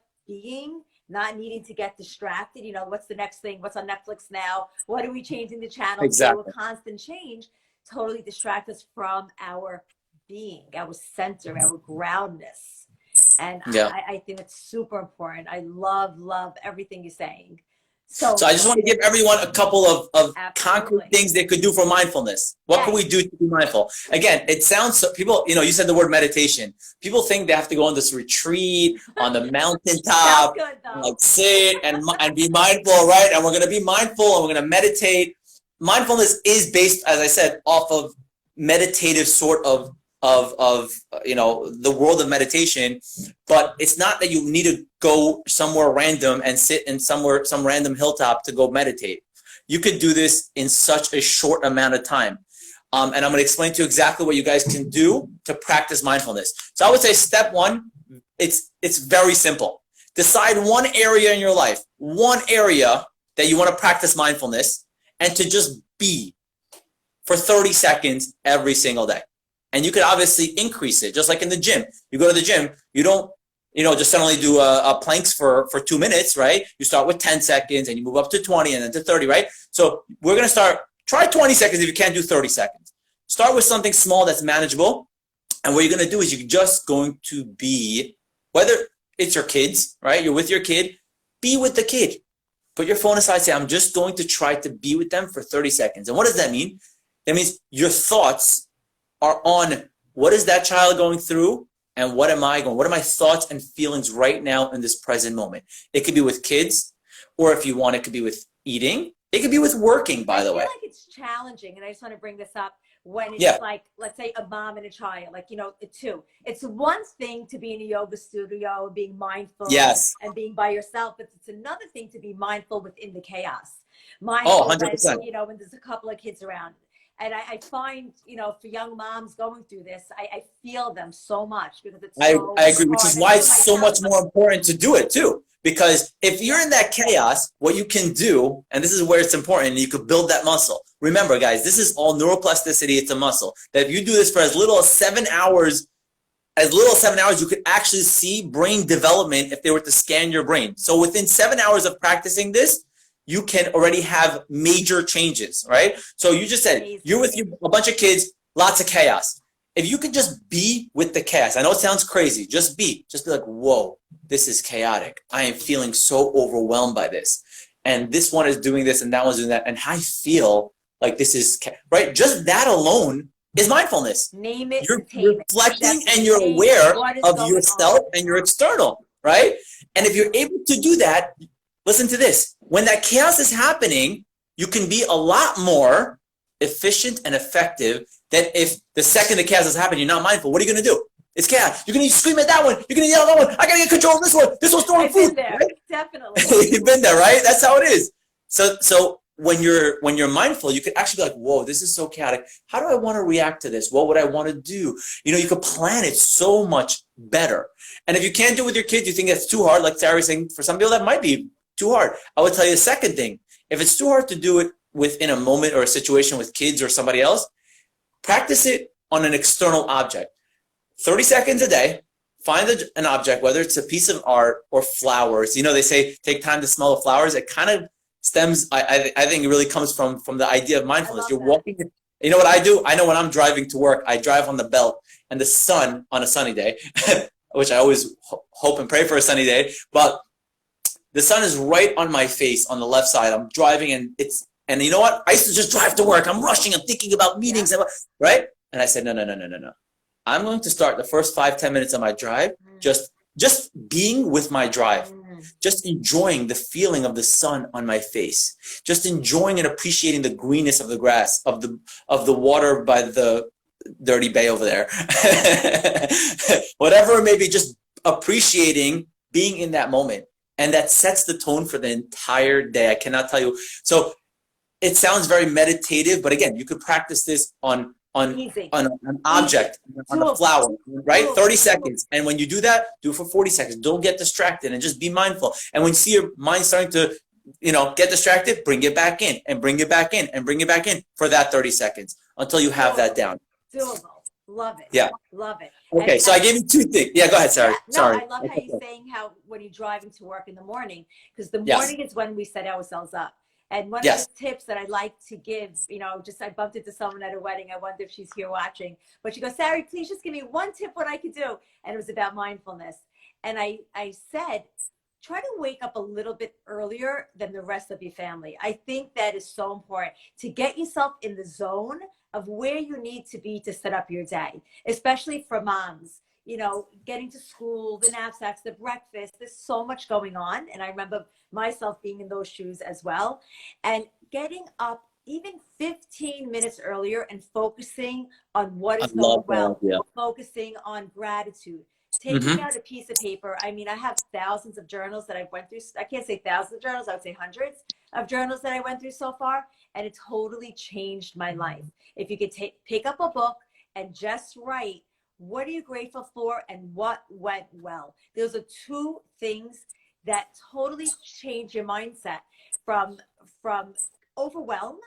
Speaker 2: not needing to get distracted. What's the next thing? What's on Netflix now? What are we changing the channel to? A constant change totally distract us from our being, our center, our groundness. And I think it's super important. I love everything you're saying. So
Speaker 1: I just want to give everyone a couple of concrete things they could do for mindfulness. What can we do to be mindful? Again, it sounds so, people, you said the word meditation. People think they have to go on this retreat on the mountaintop, sit and be mindful, right? And we're going to be mindful and we're going to meditate. Mindfulness is based, as I said, off of meditative sort of the world of meditation, but it's not that you need to go somewhere random and sit in some random hilltop to go meditate. You could do this in such a short amount of time. And I'm going to explain to you exactly what you guys can do to practice mindfulness. So I would say step one, it's very simple. Decide one area in your life, one area that you want to practice mindfulness, and to just be for 30 seconds every single day. And you could obviously increase it, just like in the gym. You go to the gym, you don't just suddenly do a planks for 2 minutes, right? You start with 10 seconds and you move up to 20 and then to 30, right? So we're going to try 20 seconds if you can't do 30 seconds. Start with something small that's manageable. And what you're going to do is you're just going to be, whether it's your kids, right? You're with your kid, be with the kid. Put your phone aside, say, I'm just going to try to be with them for 30 seconds. And what does that mean? That means your thoughts are on what is that child going through and what am I going, what are my thoughts and feelings right now in this present moment? It could be with kids, or if you want, it could be with eating. It could be with working, by the way.
Speaker 2: I feel like it's challenging, and I just want to bring this up when it's like, let's say a mom and a child, like, two. It's one thing to be in a yoga studio and being mindful and being by yourself, but it's another thing to be mindful within the chaos. Mindful
Speaker 1: 100%.
Speaker 2: when there's a couple of kids around. And I find, for young moms going through this, I feel them so much because it's so
Speaker 1: I agree, which is why it's so much more important to do it too. Because if you're in that chaos, what you can do, and this is where it's important, you could build that muscle. Remember, guys, this is all neuroplasticity. It's a muscle. That if you do this for as little as 7 hours, you could actually see brain development if they were to scan your brain. So within 7 hours of practicing this, you can already have major changes, right? So you just said, you're with a bunch of kids, lots of chaos. If you can just be with the chaos, I know it sounds crazy, just be like, whoa, this is chaotic. I am feeling so overwhelmed by this. And this one is doing this and that one's doing that. And I feel like this is, right? Just that alone is mindfulness.
Speaker 2: Name it.
Speaker 1: You're reflecting and you're aware of yourself and your external, right? And if you're able to do that, listen to this. When that chaos is happening, you can be a lot more efficient and effective than if the second the chaos is happening, you're not mindful. What are you going to do? It's chaos. You're going to scream at that one. You're going to yell at that one. I got to get control of this one. This one's throwing food.
Speaker 2: There.
Speaker 1: Right?
Speaker 2: Definitely.
Speaker 1: You've been there, right? That's how it is. So when you're mindful, you can actually be like, whoa, this is so chaotic. How do I want to react to this? What would I want to do? You could plan it so much better. And if you can't do it with your kids, you think that's too hard, like Sarah was saying, for some people that might be too hard. I would tell you a second thing. If it's too hard to do it within a moment or a situation with kids or somebody else, practice it on an external object. 30 seconds a day, find an object, whether it's a piece of art or flowers. They say take time to smell the flowers. It kind of stems, I think it really comes from the idea of mindfulness. You're walking, you know what I do? I know when I'm driving to work, I drive on the belt and the sun on a sunny day, which I always hope and pray for a sunny day, but the sun is right on my face on the left side. I'm driving and you know what? I used to just drive to work. I'm rushing. I'm thinking about meetings, right? And I said, no. I'm going to start the first 5-10 minutes of my drive just being with my drive, just enjoying the feeling of the sun on my face, just enjoying and appreciating the greenness of the grass, of the water by the dirty bay over there. Whatever it may be, just appreciating being in that moment. And that sets the tone for the entire day. I cannot tell you. So it sounds very meditative, but again, you could practice this on an object, on a flower, right? 30 seconds. And when you do that, do it for 40 seconds. Don't get distracted and just be mindful. And when you see your mind starting to, get distracted, bring it back in and bring it back in and bring it back in for that 30 seconds until you have that down.
Speaker 2: Doable. Love it.
Speaker 1: Yeah.
Speaker 2: Love it.
Speaker 1: Okay, so I gave you two things. Yeah, go ahead, Sarah. Sorry.
Speaker 2: I love how you're saying how when you're driving to work in the morning, because the morning is when we set ourselves up. And one of the tips that I like to give, I bumped into someone at a wedding. I wonder if she's here watching. But she goes, Sarah, please just give me one tip what I could do. And it was about mindfulness. And I said, try to wake up a little bit earlier than the rest of your family. I think that is so important to get yourself in the zone of where you need to be to set up your day, especially for moms. Getting to school, the knapsacks, the breakfast, there's so much going on. And I remember myself being in those shoes as well. And getting up even 15 minutes earlier and focusing on what is going well, focusing on gratitude, taking out a piece of paper. I mean, I have thousands of journals that I've went through. I can't say thousands of journals. I would say hundreds of journals that I went through so far. And it totally changed my life. If you could pick up a book and just write, what are you grateful for and what went well? Those are two things that totally change your mindset from overwhelm.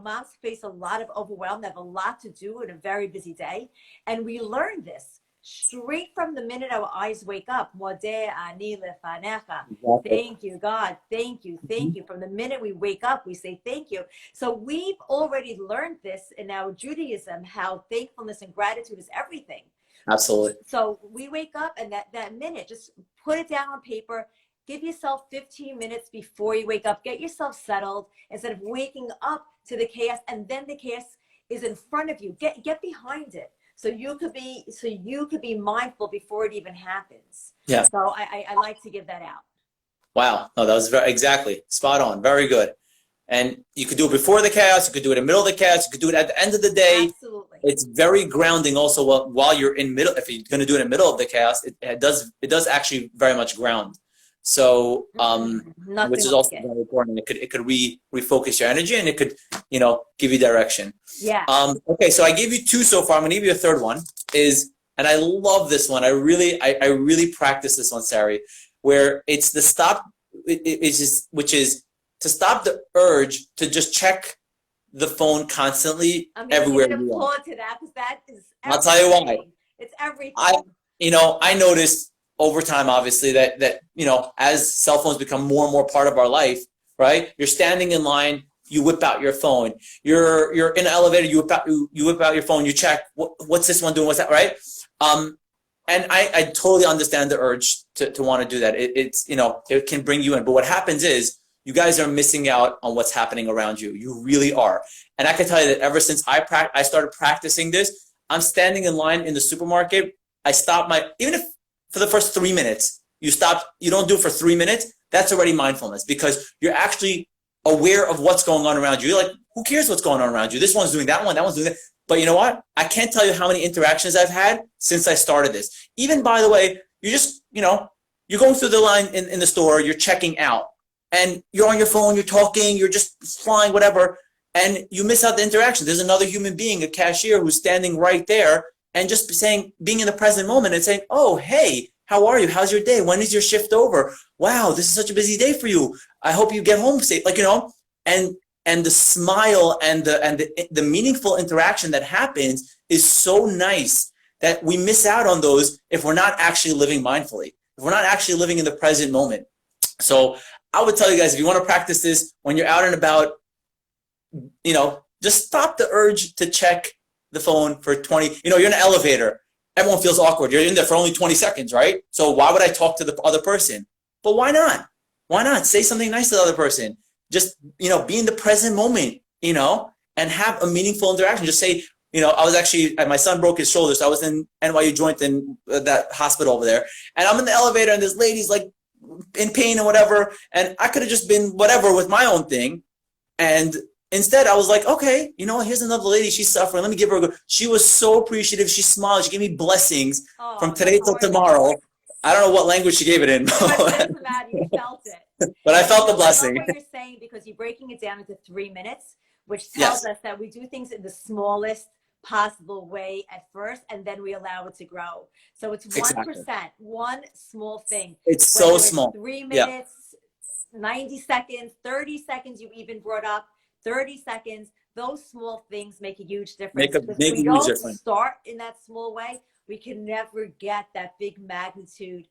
Speaker 2: Moms face a lot of overwhelm. They have a lot to do in a very busy day. And we learn this straight from the minute our eyes wake up. Modeh ani lefanecha.
Speaker 1: Exactly.
Speaker 2: Thank you, God. Thank you. Thank you. From the minute we wake up, we say thank you. So we've already learned this in our Judaism, how thankfulness and gratitude is everything.
Speaker 1: Absolutely.
Speaker 2: So we wake up, and that minute, just put it down on paper. Give yourself 15 minutes before you wake up. Get yourself settled instead of waking up to the chaos, and then the chaos is in front of you. Get behind it. So you could be mindful before it even happens.
Speaker 1: Yeah.
Speaker 2: So I like to give that out.
Speaker 1: Wow. No, that was exactly spot on. Very good. And you could do it before the chaos. You could do it in the middle of the chaos. You could do it at the end of the day.
Speaker 2: Absolutely.
Speaker 1: It's very grounding. Also, while you're in middle, if you're going to do it in the middle of the chaos, it does actually very much ground. So, which is also very important. It could refocus your energy, and it could, give you direction.
Speaker 2: Yeah.
Speaker 1: Okay. So I gave you two so far. I'm going to give you a third one. And I love this one. I really practice this one, Sari, where it's the stop. Which is to stop the urge to just check the phone constantly everywhere you are.
Speaker 2: Applaud to that, because that is everything.
Speaker 1: I'll tell you why.
Speaker 2: It's everything.
Speaker 1: I noticed over time, obviously, that as cell phones become more and more part of our life, right? You're standing in line, you whip out your phone. You're in an elevator, you whip out your phone, you check what's this one doing, what's that, right? And I totally understand the urge to want to do that. It can bring you in, but what happens is you guys are missing out on what's happening around you. You really are. And I can tell you that ever since I started practicing this, I'm standing in line in the supermarket. I stop even if for the first 3 minutes, you don't do it for 3 minutes, that's already mindfulness, because you're actually aware of what's going on around you. You're like, who cares what's going on around you? This one's doing that one's doing that. But you know what? I can't tell you how many interactions I've had since I started this. Even, by the way, you just, you're going through the line in the store, you're checking out, and you're on your phone, you're talking, you're just flying, whatever, and you miss out the interaction. There's another human being, a cashier, who's standing right there, and just being in the present moment and saying, oh, hey, how are you? How's your day? When is your shift over? Wow, this is such a busy day for you. I hope you get home safe. And the smile and the meaningful interaction that happens is so nice that we miss out on those if we're not actually living mindfully, if we're not actually living in the present moment. So I would tell you guys, if you want to practice this when you're out and about, just stop the urge to check the phone for 20, you're in an elevator. Everyone feels awkward. You're in there for only 20 seconds, right? So why would I talk to the other person? But why not? Why not say something nice to the other person? Just, be in the present moment, and have a meaningful interaction. Just say, I was actually, my son broke his shoulder, so I was in NYU Joint in that hospital over there. And I'm in the elevator, and this lady's like in pain and whatever. And I could have just been whatever with my own thing. And instead, I was like, okay, here's another lady. She's suffering. Let me give her a go. She was so appreciative. She smiled. She gave me blessings from today till tomorrow. I don't know what language she gave it in.
Speaker 2: It doesn't matter. You felt it.
Speaker 1: But I felt the blessing.
Speaker 2: I know what you're saying, because you're breaking it down into 3 minutes, which tells us that we do things in the smallest possible way at first, and then we allow it to grow. So it's 1%, one small thing.
Speaker 1: It's so small.
Speaker 2: 3 minutes, 90 seconds, 30 seconds. You even brought up 30 seconds. Those small things make a huge difference.
Speaker 1: Make a huge difference.
Speaker 2: We don't start in that small way, we can never get that big magnitude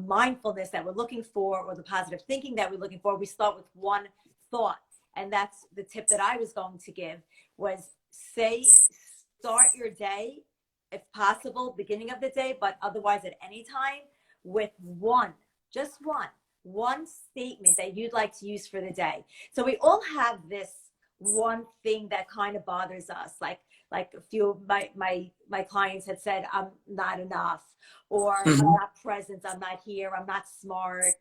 Speaker 2: mindfulness that we're looking for, or the positive thinking that we're looking for. We start with one thought. And that's the tip that I was going to give, was start your day, if possible, beginning of the day, but otherwise at any time, with just one statement that you'd like to use for the day. So we all have this one thing that kind of bothers us, like a few of my clients had said, I'm not enough, or I'm not present, I'm not here, I'm not smart,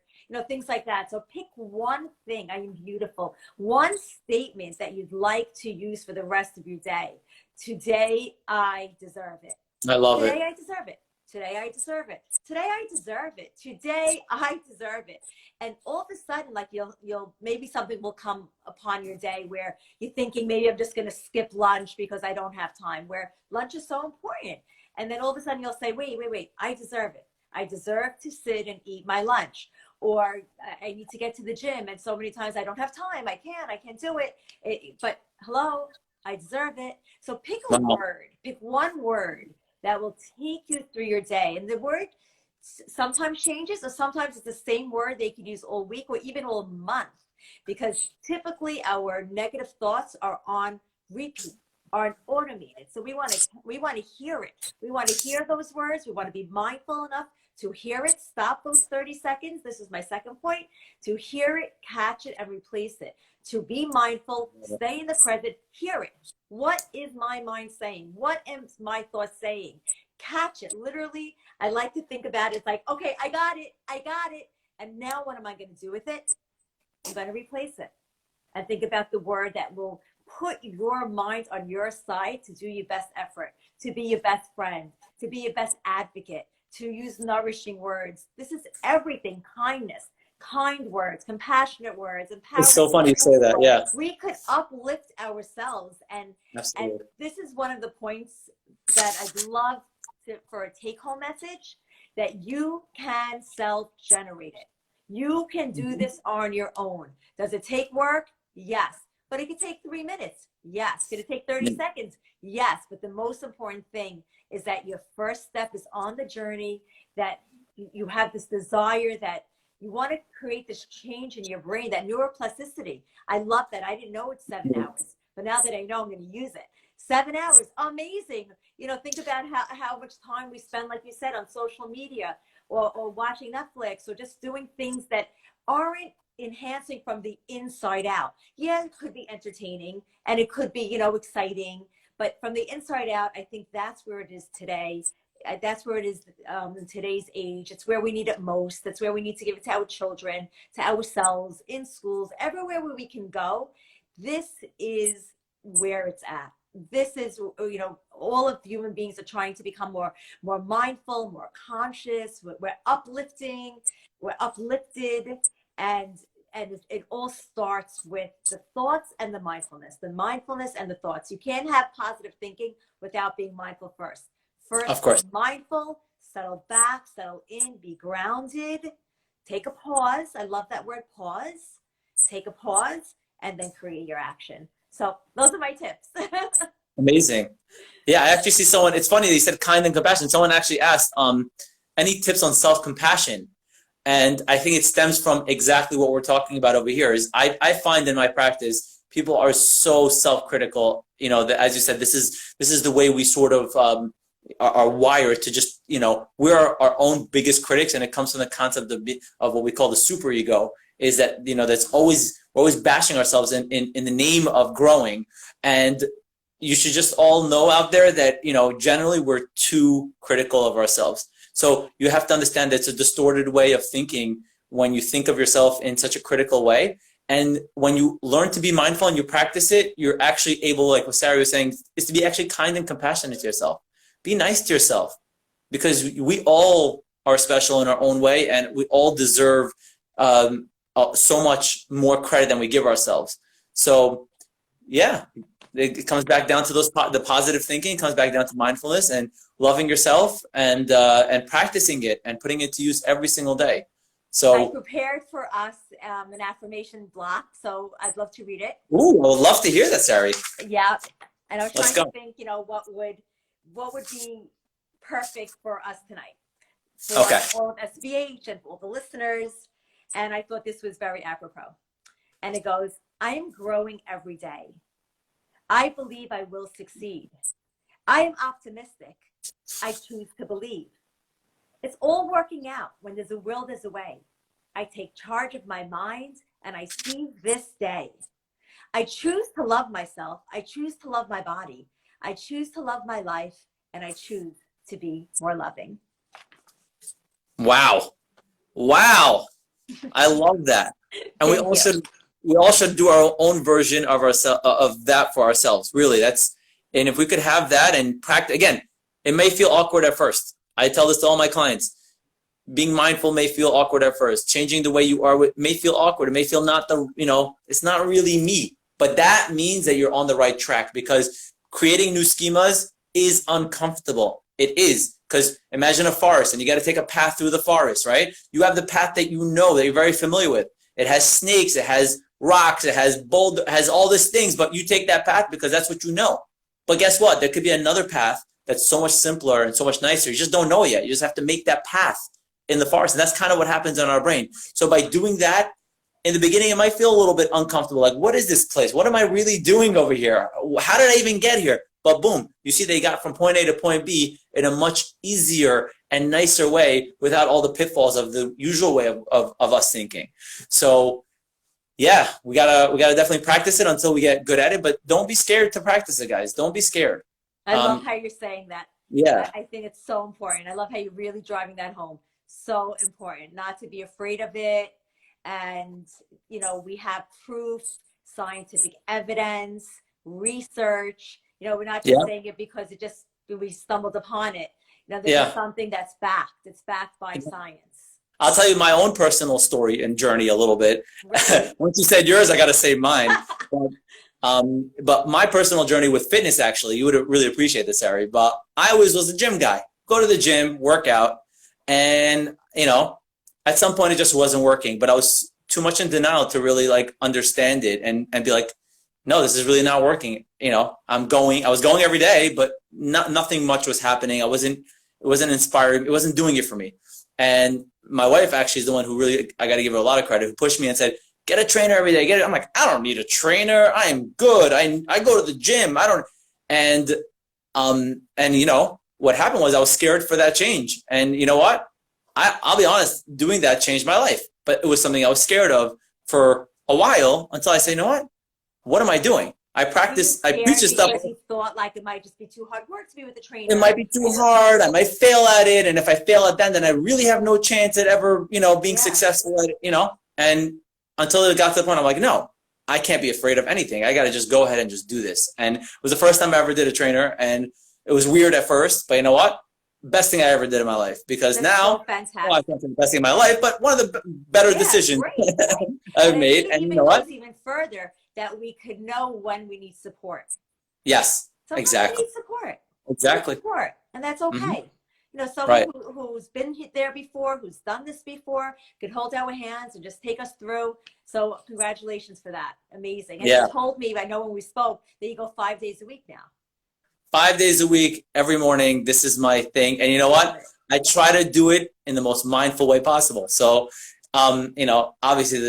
Speaker 2: things like that. So pick one thing. I am beautiful. One statement that you'd like to use for the rest of your day. Today I deserve it.
Speaker 1: I love it.
Speaker 2: Today I deserve it. Today I deserve it. Today I deserve it. Today I deserve it. And all of a sudden, like you'll maybe something will come upon your day where you're thinking, maybe I'm just going to skip lunch because I don't have time, where lunch is so important. And then all of a sudden you'll say, wait, I deserve it. I deserve to sit and eat my lunch. Or I need to get to the gym, and so many times I don't have time. I can't do it. But hello, I deserve it. So pick a word, pick one word that will take you through your day. And the word sometimes changes, or sometimes it's the same word they could use all week or even all month, because typically our negative thoughts are on repeat, are automated. So we want to hear it. We want to hear those words. We want to be mindful enough to hear it, stop those 30 seconds. This is my second point: to hear it, catch it, and replace it. To be mindful, stay in the present, hear it. What is my mind saying? What am my thoughts saying? Catch it. Literally, I like to think about it. It's like, okay, I got it. And now what am I going to do with it? I'm going to replace it. And think about the word that will put your mind on your side to do your best effort, to be your best friend, to be your best advocate, to use nourishing words. This is everything. Kindness, kind words, compassionate words, empowering.
Speaker 1: It's so funny you say that. Yeah.
Speaker 2: We could uplift ourselves. And this is one of the points that I'd love for a take-home message, that you can self-generate it. You can do this on your own. Does it take work? Yes. But it could take 3 minutes. Yes. Could it take 30 seconds? Yes. But the most important thing is that your first step is on the journey, that you have this desire, that you want to create this change in your brain, that neuroplasticity. I love that. I didn't know it's 7 hours, but now that I know, I'm going to use it. 7 hours, amazing. You know, think about how much time we spend, like you said, on social media, or watching Netflix, or just doing things that aren't enhancing from the inside out. Yeah, it could be entertaining and it could be, you know, exciting, but from the inside out, I think that's where it is today. That's where it is in today's age. It's where we need it most. That's where we need to give it to our children, to ourselves, in schools, everywhere where we can go. This is where it's at. This is, you know, all of human beings are trying to become more mindful, more conscious. We're uplifting, we're uplifted, and it all starts with the thoughts and the mindfulness and the thoughts. You can't have positive thinking without being mindful first.
Speaker 1: Of course.
Speaker 2: Be mindful, settle back, settle in, be grounded, take a pause. I love that word, pause. Take a pause, and then create your action. So those are my tips.
Speaker 1: Amazing. Yeah, I actually see someone, it's funny, they said kind and compassion. Someone actually asked, any tips on self-compassion? And I think it stems from exactly what we're talking about over here. Is I find in my practice, people are so self-critical, you know, that, as you said, this is the way we sort of are wired to just, you know, we're our own biggest critics, and it comes from the concept of what we call the superego, is that, you know, we're always bashing ourselves in the name of growing. And you should just all know out there that, you know, generally we're too critical of ourselves. So you have to understand that it's a distorted way of thinking when you think of yourself in such a critical way. And when you learn to be mindful and you practice it, you're actually able, like what Sari was saying, is to be actually kind and compassionate to yourself. Be nice to yourself, because we all are special in our own way, and we all deserve so much more credit than we give ourselves. So yeah, it comes back down to the positive thinking, comes back down to mindfulness and loving yourself, and practicing it and putting it to use every single day. So
Speaker 2: I prepared for us an affirmation block, so I'd love to read it.
Speaker 1: Ooh, I would love to hear that, Sari.
Speaker 2: Yeah, and I was
Speaker 1: Let's
Speaker 2: trying
Speaker 1: go.
Speaker 2: to think, you know, what would be perfect for us tonight, for all of SBH and for all the listeners. And I thought this was very apropos. And it goes, I am growing every day. I believe I will succeed. I am optimistic. I choose to believe. It's all working out. When there's a will, there's a way. I take charge of my mind, and I seize this day. I choose to love myself. I choose to love my body. I choose to love my life, and I choose to be more loving.
Speaker 1: Wow. Wow. I love that. And we all should do our own version of that for ourselves. Really, and if we could have that and practice, again, it may feel awkward at first. I tell this to all my clients. Being mindful may feel awkward at first. Changing the way you are may feel awkward. It may feel it's not really me. But that means that you're on the right track, because creating new schemas is uncomfortable. It is, because imagine a forest and you got to take a path through the forest, right? You have the path that you know, that you're very familiar with. It has snakes, it has rocks, it has all these things, but you take that path because that's what you know. But guess what? There could be another path that's so much simpler and so much nicer. You just don't know yet. You just have to make that path in the forest. And that's kind of what happens in our brain. So by doing that, in the beginning, it might feel a little bit uncomfortable. Like, what is this place? What am I really doing over here? How did I even get here? But boom, you see they got from point A to point B in a much easier and nicer way without all the pitfalls of the usual way of us thinking. So yeah, we gotta definitely practice it until we get good at it, but don't be scared to practice it, guys. Don't be scared.
Speaker 2: I love how you're saying that.
Speaker 1: Yeah.
Speaker 2: I think it's so important. I love how you're really driving that home. So important not to be afraid of it. And, you know, we have proof, scientific evidence, research. You know, we're not just saying it because we stumbled upon it. You know, this is something that's backed. It's backed by science.
Speaker 1: I'll tell you my own personal story and journey a little bit. Right. Once you said yours, I got to say mine. But my personal journey with fitness, actually, you would really appreciate this, Harry. But I always was a gym guy. Go to the gym, work out, and, you know, at some point it just wasn't working, but I was too much in denial to really like understand it and be like, no, this is really not working. You know, I was going every day, but nothing much was happening. It wasn't inspired. It wasn't doing it for me. And my wife actually is the one who really, I got to give her a lot of credit, who pushed me and said, get a trainer every day. Get it. I'm like, I don't need a trainer. I am good. I go to the gym. And you know, what happened was I was scared for that change. And you know what? I'll be honest, doing that changed my life, but it was something I was scared of for a while until I say, you know what am I doing? I practice, I preach this stuff.
Speaker 2: You thought like it might just be too hard work to be with the trainer.
Speaker 1: It might be too hard. I might fail at it. And if I fail at that, then I really have no chance at ever, you know, being successful at it, you know? And until it got to the point, I'm like, no, I can't be afraid of anything. I got to just go ahead and just do this. And it was the first time I ever did a trainer, and it was weird at first, but you know what? Best thing I ever did in my life, because
Speaker 2: That's
Speaker 1: now,
Speaker 2: so fantastic.
Speaker 1: well, I can't say the best thing in my life, but one of the better decisions I've made. And you know what?
Speaker 2: Even further, that we could know when we need support.
Speaker 1: Yes,
Speaker 2: Sometimes
Speaker 1: exactly.
Speaker 2: we need support.
Speaker 1: Exactly.
Speaker 2: Support, and that's okay.
Speaker 1: Mm-hmm.
Speaker 2: You know, someone who's been there before, who's done this before, could hold our hands and just take us through. So congratulations for that. Amazing. And you told me, I know when we spoke, that you go 5 days a week now.
Speaker 1: 5 days a week, every morning. This is my thing. And you know what? I try to do it in the most mindful way possible. So, you know, obviously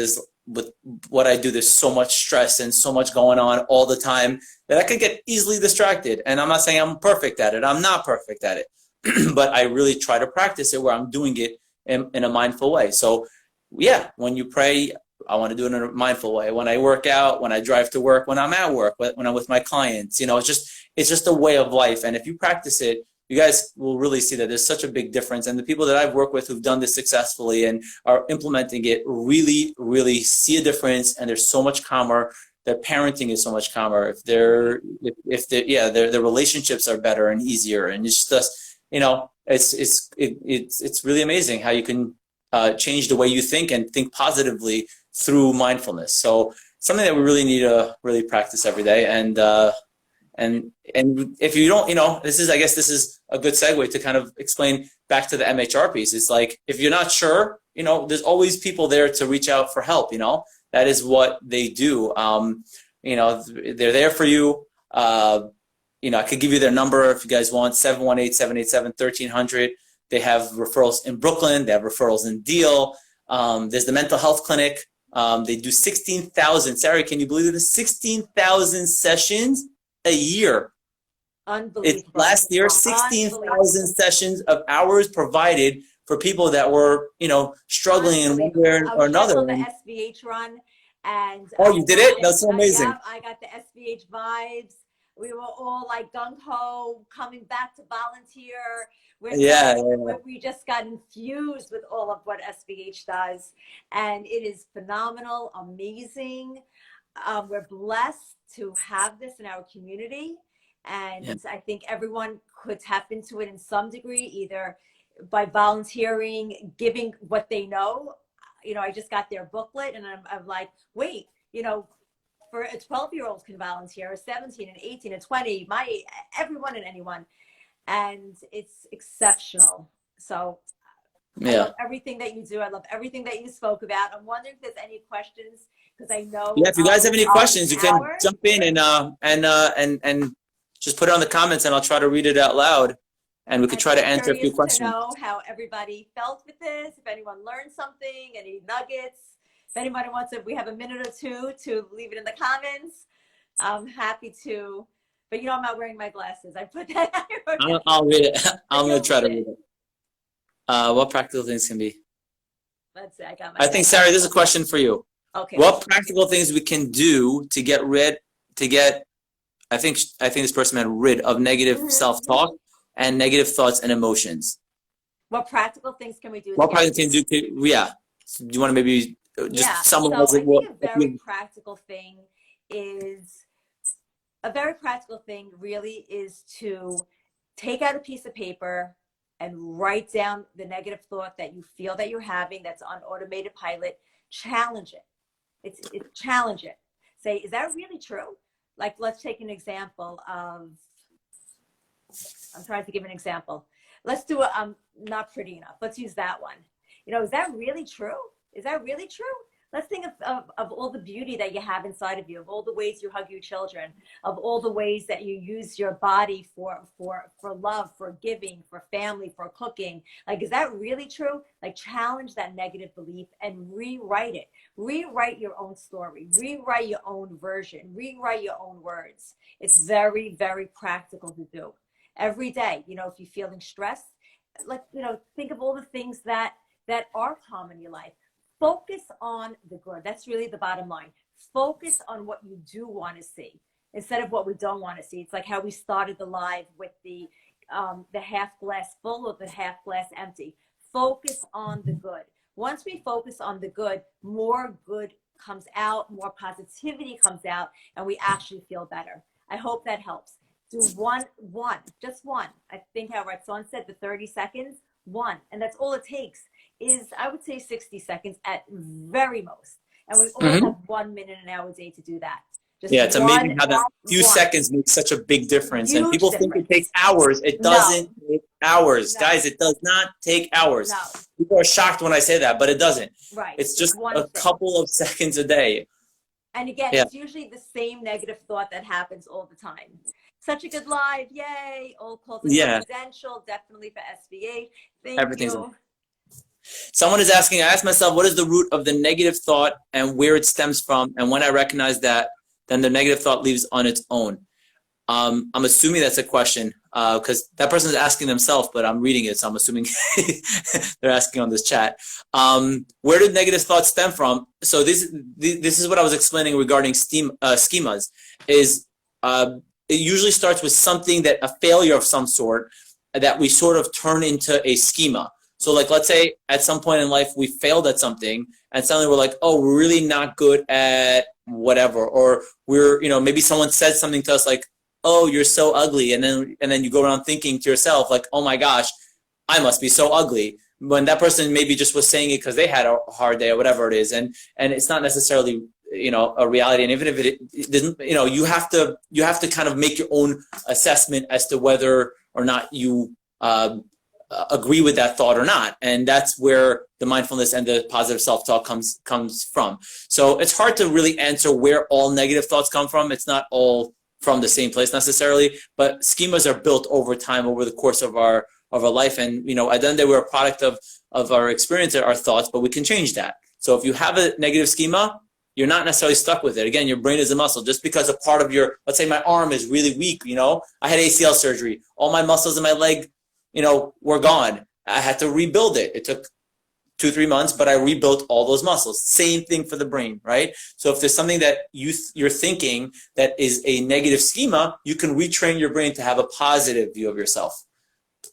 Speaker 1: with what I do, there's so much stress and so much going on all the time that I could get easily distracted. And I'm not saying I'm perfect at it. I'm not perfect at it. But I really try to practice it where I'm doing it in a mindful way. So yeah, when you pray, I want to do it in a mindful way. When I work out, when I drive to work, when I'm at work, when I'm with my clients, you know, it's just a way of life. And if you practice it, you guys will really see that there's such a big difference. And the people that I've worked with who've done this successfully and are implementing it really, really see a difference. And they're so much calmer. Their parenting is so much calmer. Their relationships are better and easier. And it's just, you know, it's really amazing how you can change the way you think and think positively through mindfulness. So something that we really need to really practice every day. And if you don't, you know, I guess this is a good segue to kind of explain back to the MHR piece. It's like, if you're not sure, you know, there's always people there to reach out for help. You know, that is what they do. You know, they're there for you. You know, I could give you their number if you guys want, 718-787-1300. They have referrals in Brooklyn. They have referrals in Deal. There's the mental health clinic. They do 16,000. Sarah, can you believe it? 16,000 sessions a year.
Speaker 2: Unbelievable.
Speaker 1: Last year, 16,000 sessions of hours provided for people that were, you know, struggling in one way or another.
Speaker 2: I was on the SVH run, and
Speaker 1: you did it? That's so amazing.
Speaker 2: I got the SVH vibes. We were all like gung ho, coming back to volunteer. We just got infused with all of what SVH does, and it is phenomenal, amazing. We're blessed to have this in our community, and I think everyone could tap into it in some degree, either by volunteering, giving what they know. You know, I just got their booklet, and I'm like, wait, you know, for a 12-year-old can volunteer, a 17 and 18 and 20, everyone and anyone. And it's exceptional. So I love everything that you do. I love everything that you spoke about. I'm wondering if there's any questions, because I know.
Speaker 1: Yeah, if you guys have any questions, you can jump in and just put it on the comments and I'll try to read it out loud. And we could try to answer a few
Speaker 2: To
Speaker 1: questions.
Speaker 2: know how everybody felt with this, if anyone learned something, any nuggets. If anybody wants it, we have a minute or two to leave it in the comments. I'm happy to, but you know, I'm not wearing my glasses. I put that out.
Speaker 1: I'll read it. I'm going to try to
Speaker 2: read
Speaker 1: read it. What practical things can be?
Speaker 2: Let's see, I got my.
Speaker 1: I think, Sarah, this is a question for you.
Speaker 2: Okay.
Speaker 1: What practical things we can do to get I think this person meant rid of negative self-talk and negative thoughts and emotions.
Speaker 2: What practical things can we do?
Speaker 1: What practical things do yeah. Do you want to maybe just summarize it?
Speaker 2: I think a very practical thing is, really is to take out a piece of paper and write down the negative thought that you feel that you're having that's on automated pilot. Challenge it. It's challenge it. Say, is that really true? Like, let's take an example of, I'm trying to give an example. Let's do a, not pretty enough. Let's use that one. You know, is that really true? Is that really true? Let's think of all the beauty that you have inside of you, of all the ways you hug your children, of all the ways that you use your body for love, for giving, for family, for cooking. Like, is that really true? Like, challenge that negative belief and rewrite it. Rewrite your own story. Rewrite your own version. Rewrite your own words. It's very, very practical to do. Every day, you know, if you're feeling stressed, like, you know, think of all the things that are common in your life. Focus on the good. That's really the bottom line. Focus on what you do want to see instead of what we don't want to see. It's like how we started the live with the half glass full or the half glass empty. Focus on the good. Once we focus on the good, more good comes out, more positivity comes out, and we actually feel better. I hope that helps. Do just one. I think how Roxanne said, the 30 seconds, one. And that's all it takes is, I would say, 60 seconds at very most. And we all have 1 minute an hour a day to do that. Just
Speaker 1: it's amazing how that few seconds makes such a big difference. And people think it takes hours. It doesn't take hours. Guys, it does not take hours.
Speaker 2: No.
Speaker 1: People are shocked when I say that, but it doesn't.
Speaker 2: Right.
Speaker 1: It's just a couple of seconds a day.
Speaker 2: And again, it's usually the same negative thought that happens all the time. Such a good live, yay! All calls are confidential, definitely for SBA. Thank you.
Speaker 1: Someone is asking, I asked myself, what is the root of the negative thought and where it stems from? And when I recognize that, then the negative thought leaves on its own. I'm assuming that's a question because that person is asking themselves, but I'm reading it, so I'm assuming they're asking on this chat. Where did negative thoughts stem from? So this is what I was explaining regarding schemas. It usually starts with something a failure of some sort that we sort of turn into a schema. So like, let's say at some point in life, we failed at something and suddenly we're like, oh, we're really not good at whatever. Or we're, you know, maybe someone said something to us like, oh, you're so ugly. And then you go around thinking to yourself like, oh my gosh, I must be so ugly. When that person maybe just was saying it because they had a hard day or whatever it is. And it's not necessarily, you know, a reality. And even if it doesn't, you know, you have to kind of make your own assessment as to whether or not you agree with that thought or not. And that's where the mindfulness and the positive self-talk comes from. So it's hard to really answer where all negative thoughts come from. It's not all from the same place necessarily, but schemas are built over time, over the course of our life. And, you know, at the end of the day, we're a product of our experience, our thoughts, but we can change that. So if you have a negative schema, you're not necessarily stuck with it. Again, your brain is a muscle. Just because a part of your, let's say my arm is really weak, you know, I had ACL surgery. All my muscles in my leg, you know, were gone. I had to rebuild it. It took 2-3 months, but I rebuilt all those muscles. Same thing for the brain, right? So if there's something that you're thinking that is a negative schema, you can retrain your brain to have a positive view of yourself.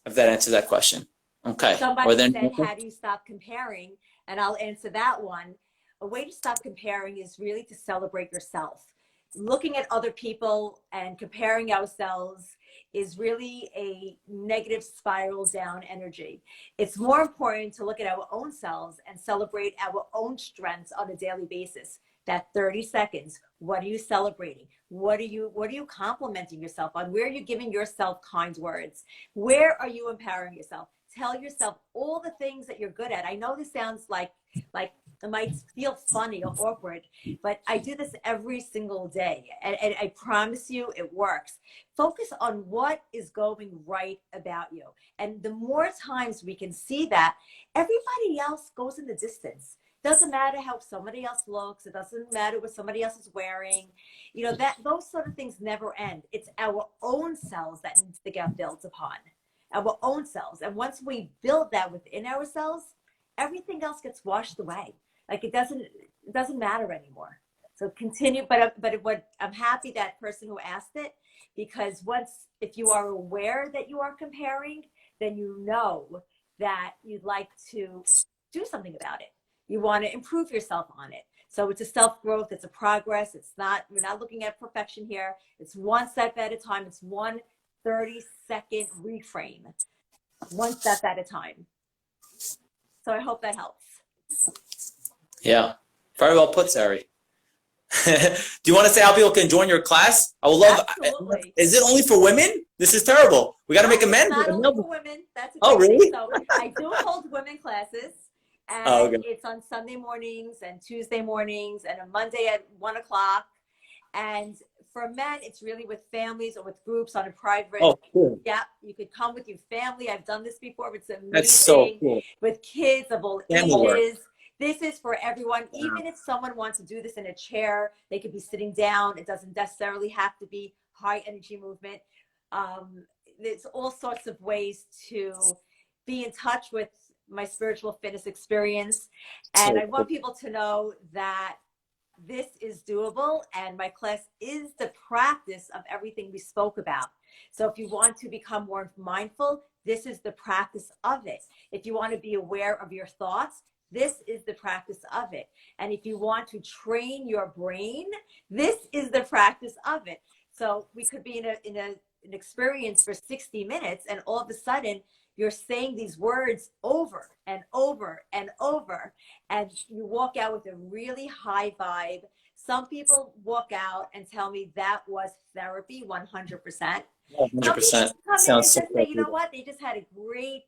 Speaker 1: If that answers that question. Okay.
Speaker 2: Somebody said, how do you stop comparing? And I'll answer that one. A way to stop comparing is really to celebrate yourself. Looking at other people and comparing ourselves is really a negative spiral down energy. It's more important to look at our own selves and celebrate our own strengths on a daily basis. That 30 seconds, what are you celebrating? What are you complimenting yourself on? Where are you giving yourself kind words? Where are you empowering yourself? tell yourself all the things that you're good at. I know this sounds like it might feel funny or awkward, but I do this every single day, and I promise you it works. Focus on what is going right about you. And the more times we can see that, everybody else goes in the distance. Doesn't matter how somebody else looks. It doesn't matter what somebody else is wearing. You know, that those sort of things never end. It's our own selves that needs to get built upon. Our own selves. And once we build that within ourselves, everything else gets washed away. Like it doesn't matter anymore. So continue, but what I'm happy that person who asked it, because if you are aware that you are comparing, then you know that you'd like to do something about it. You want to improve yourself on it. So it's a self-growth, it's a progress. We're not looking at perfection here. It's one step at a time. It's one 30-second reframe, one step at a time. So I hope that helps.
Speaker 1: Yeah, very well put, Sari. Do you want to say how people can join your class? I would love.
Speaker 2: Absolutely.
Speaker 1: Is it only for women? This is terrible. We got to make amends.
Speaker 2: Not only for women. That's a
Speaker 1: oh, really?
Speaker 2: So I do hold women classes, and
Speaker 1: okay.
Speaker 2: It's on Sunday mornings and Tuesday mornings and a Monday at 1 o'clock. And for men, it's really with families or with groups on a private.
Speaker 1: Oh, cool.
Speaker 2: Yeah, you could come with your family. I've done this before. It's amazing.
Speaker 1: That's so cool.
Speaker 2: With kids of all ages. This is for everyone. Even if someone wants to do this in a chair, they could be sitting down. It doesn't necessarily have to be high energy movement. There's all sorts of ways to be in touch with my spiritual fitness experience. And I want people to know that this is doable, and my class is the practice of everything we spoke about. So if you want to become more mindful, this is the practice of it. If you want to be aware of your thoughts, this is the practice of it. And if you want to train your brain, this is the practice of it. So we could be in an experience for 60 minutes, and all of a sudden you're saying these words over and over and over, and you walk out with a really high vibe. Some people walk out and tell me that was therapy, 100%.
Speaker 1: 100%.
Speaker 2: Sounds so cool. You know what? They just had a great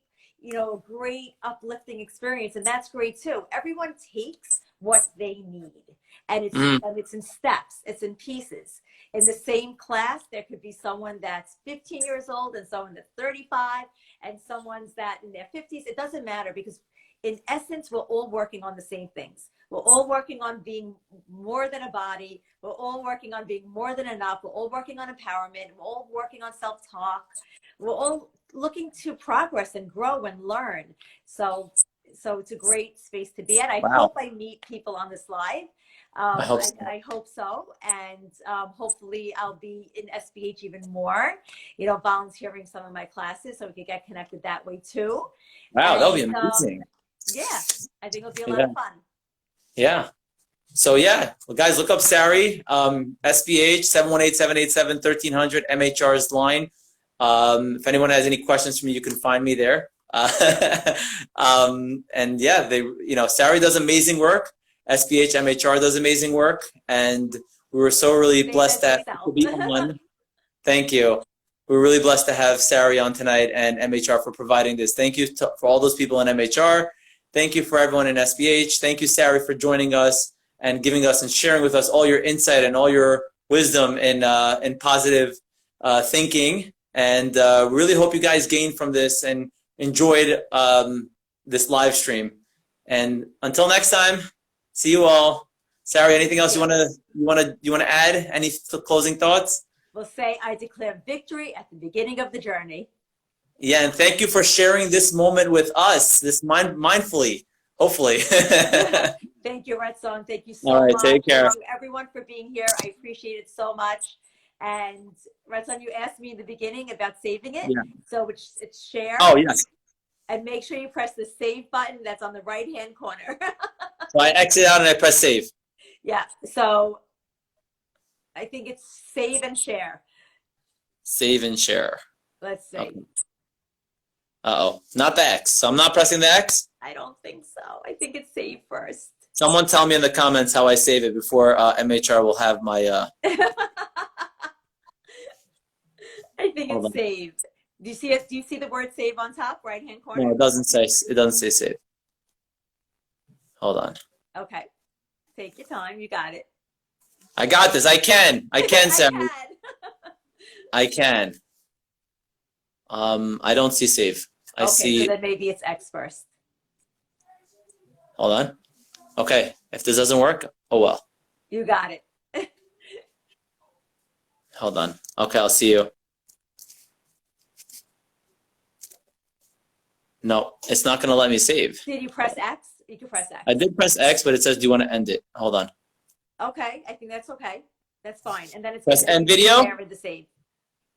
Speaker 2: uplifting experience, and that's great too. Everyone takes what they need, and it's in steps, it's in pieces. In the same class, there could be someone that's 15 years old and someone that's 35 and someone's that in their 50s. It doesn't matter, because in essence, we're all working on the same things. We're all working on being more than a body. We're all working on being more than enough. We're all working on empowerment. We're all working on self-talk. We're all looking to progress and grow and learn. So it's a great space to be at. I hope I meet people on this live. I hope so. And hopefully I'll be in SBH even more, volunteering some of my classes, so we could get connected that way too.
Speaker 1: Wow, that'll be amazing.
Speaker 2: Yeah, I think it'll be a lot of fun.
Speaker 1: Yeah. So yeah, well, guys, look up Sari, SBH 718-787-1300, MHR's line. If anyone has any questions for me, you can find me there. And yeah, Sari does amazing work. SBH MHR does amazing work, and we were so really blessed to be on. Thank you. We were really blessed to have Sari on tonight, and MHR for providing this. Thank you for all those people in MHR. Thank you for everyone in SBH. Thank you, Sari, for joining us and giving us and sharing with us all your insight and all your wisdom in positive thinking. And really hope you guys gained from this and enjoyed this live stream. And until next time, see you all. Sari, anything else you want to add? Any closing thoughts?
Speaker 2: We'll say, I declare victory at the beginning of the journey.
Speaker 1: Yeah, and thank you for sharing this moment with us, this mindfully, hopefully.
Speaker 2: Thank you, Ratzon. Thank you so much.
Speaker 1: All right, take care.
Speaker 2: Thank you, everyone, for being here. I appreciate it so much. And Ratzon, you asked me in the beginning about saving it. Yeah. So it's share.
Speaker 1: Oh, yes.
Speaker 2: And make sure you press the save button that's on the right-hand corner.
Speaker 1: So I exit out and I press save.
Speaker 2: Yeah. So I think it's save and share.
Speaker 1: Save and share.
Speaker 2: Let's see.
Speaker 1: Okay. Uh-oh. Not the X. So I'm not pressing the X?
Speaker 2: I don't think so. I think it's save first.
Speaker 1: Someone tell me in the comments how I save it before MHR will have my...
Speaker 2: I think it's saved. Do you see it? Do you see the word save on top, right-hand corner?
Speaker 1: No, it doesn't say save. Hold on.
Speaker 2: Okay. Take your time. You got it.
Speaker 1: I got this. I can, Sammy. I can. I don't see save. I
Speaker 2: Okay,
Speaker 1: see.
Speaker 2: so then maybe it's X first.
Speaker 1: Hold on. Okay. If this doesn't work, oh well.
Speaker 2: You got it.
Speaker 1: Hold on. Okay, I'll see you. No, it's not gonna let me save.
Speaker 2: Did you press X? You can press X.
Speaker 1: I did press X, but it says, "Do you want to end it?" Hold on.
Speaker 2: Okay, I think that's okay. That's fine. And then it's
Speaker 1: Press end video?
Speaker 2: there in the save.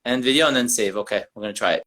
Speaker 1: End video and then save. Okay, we're gonna try it.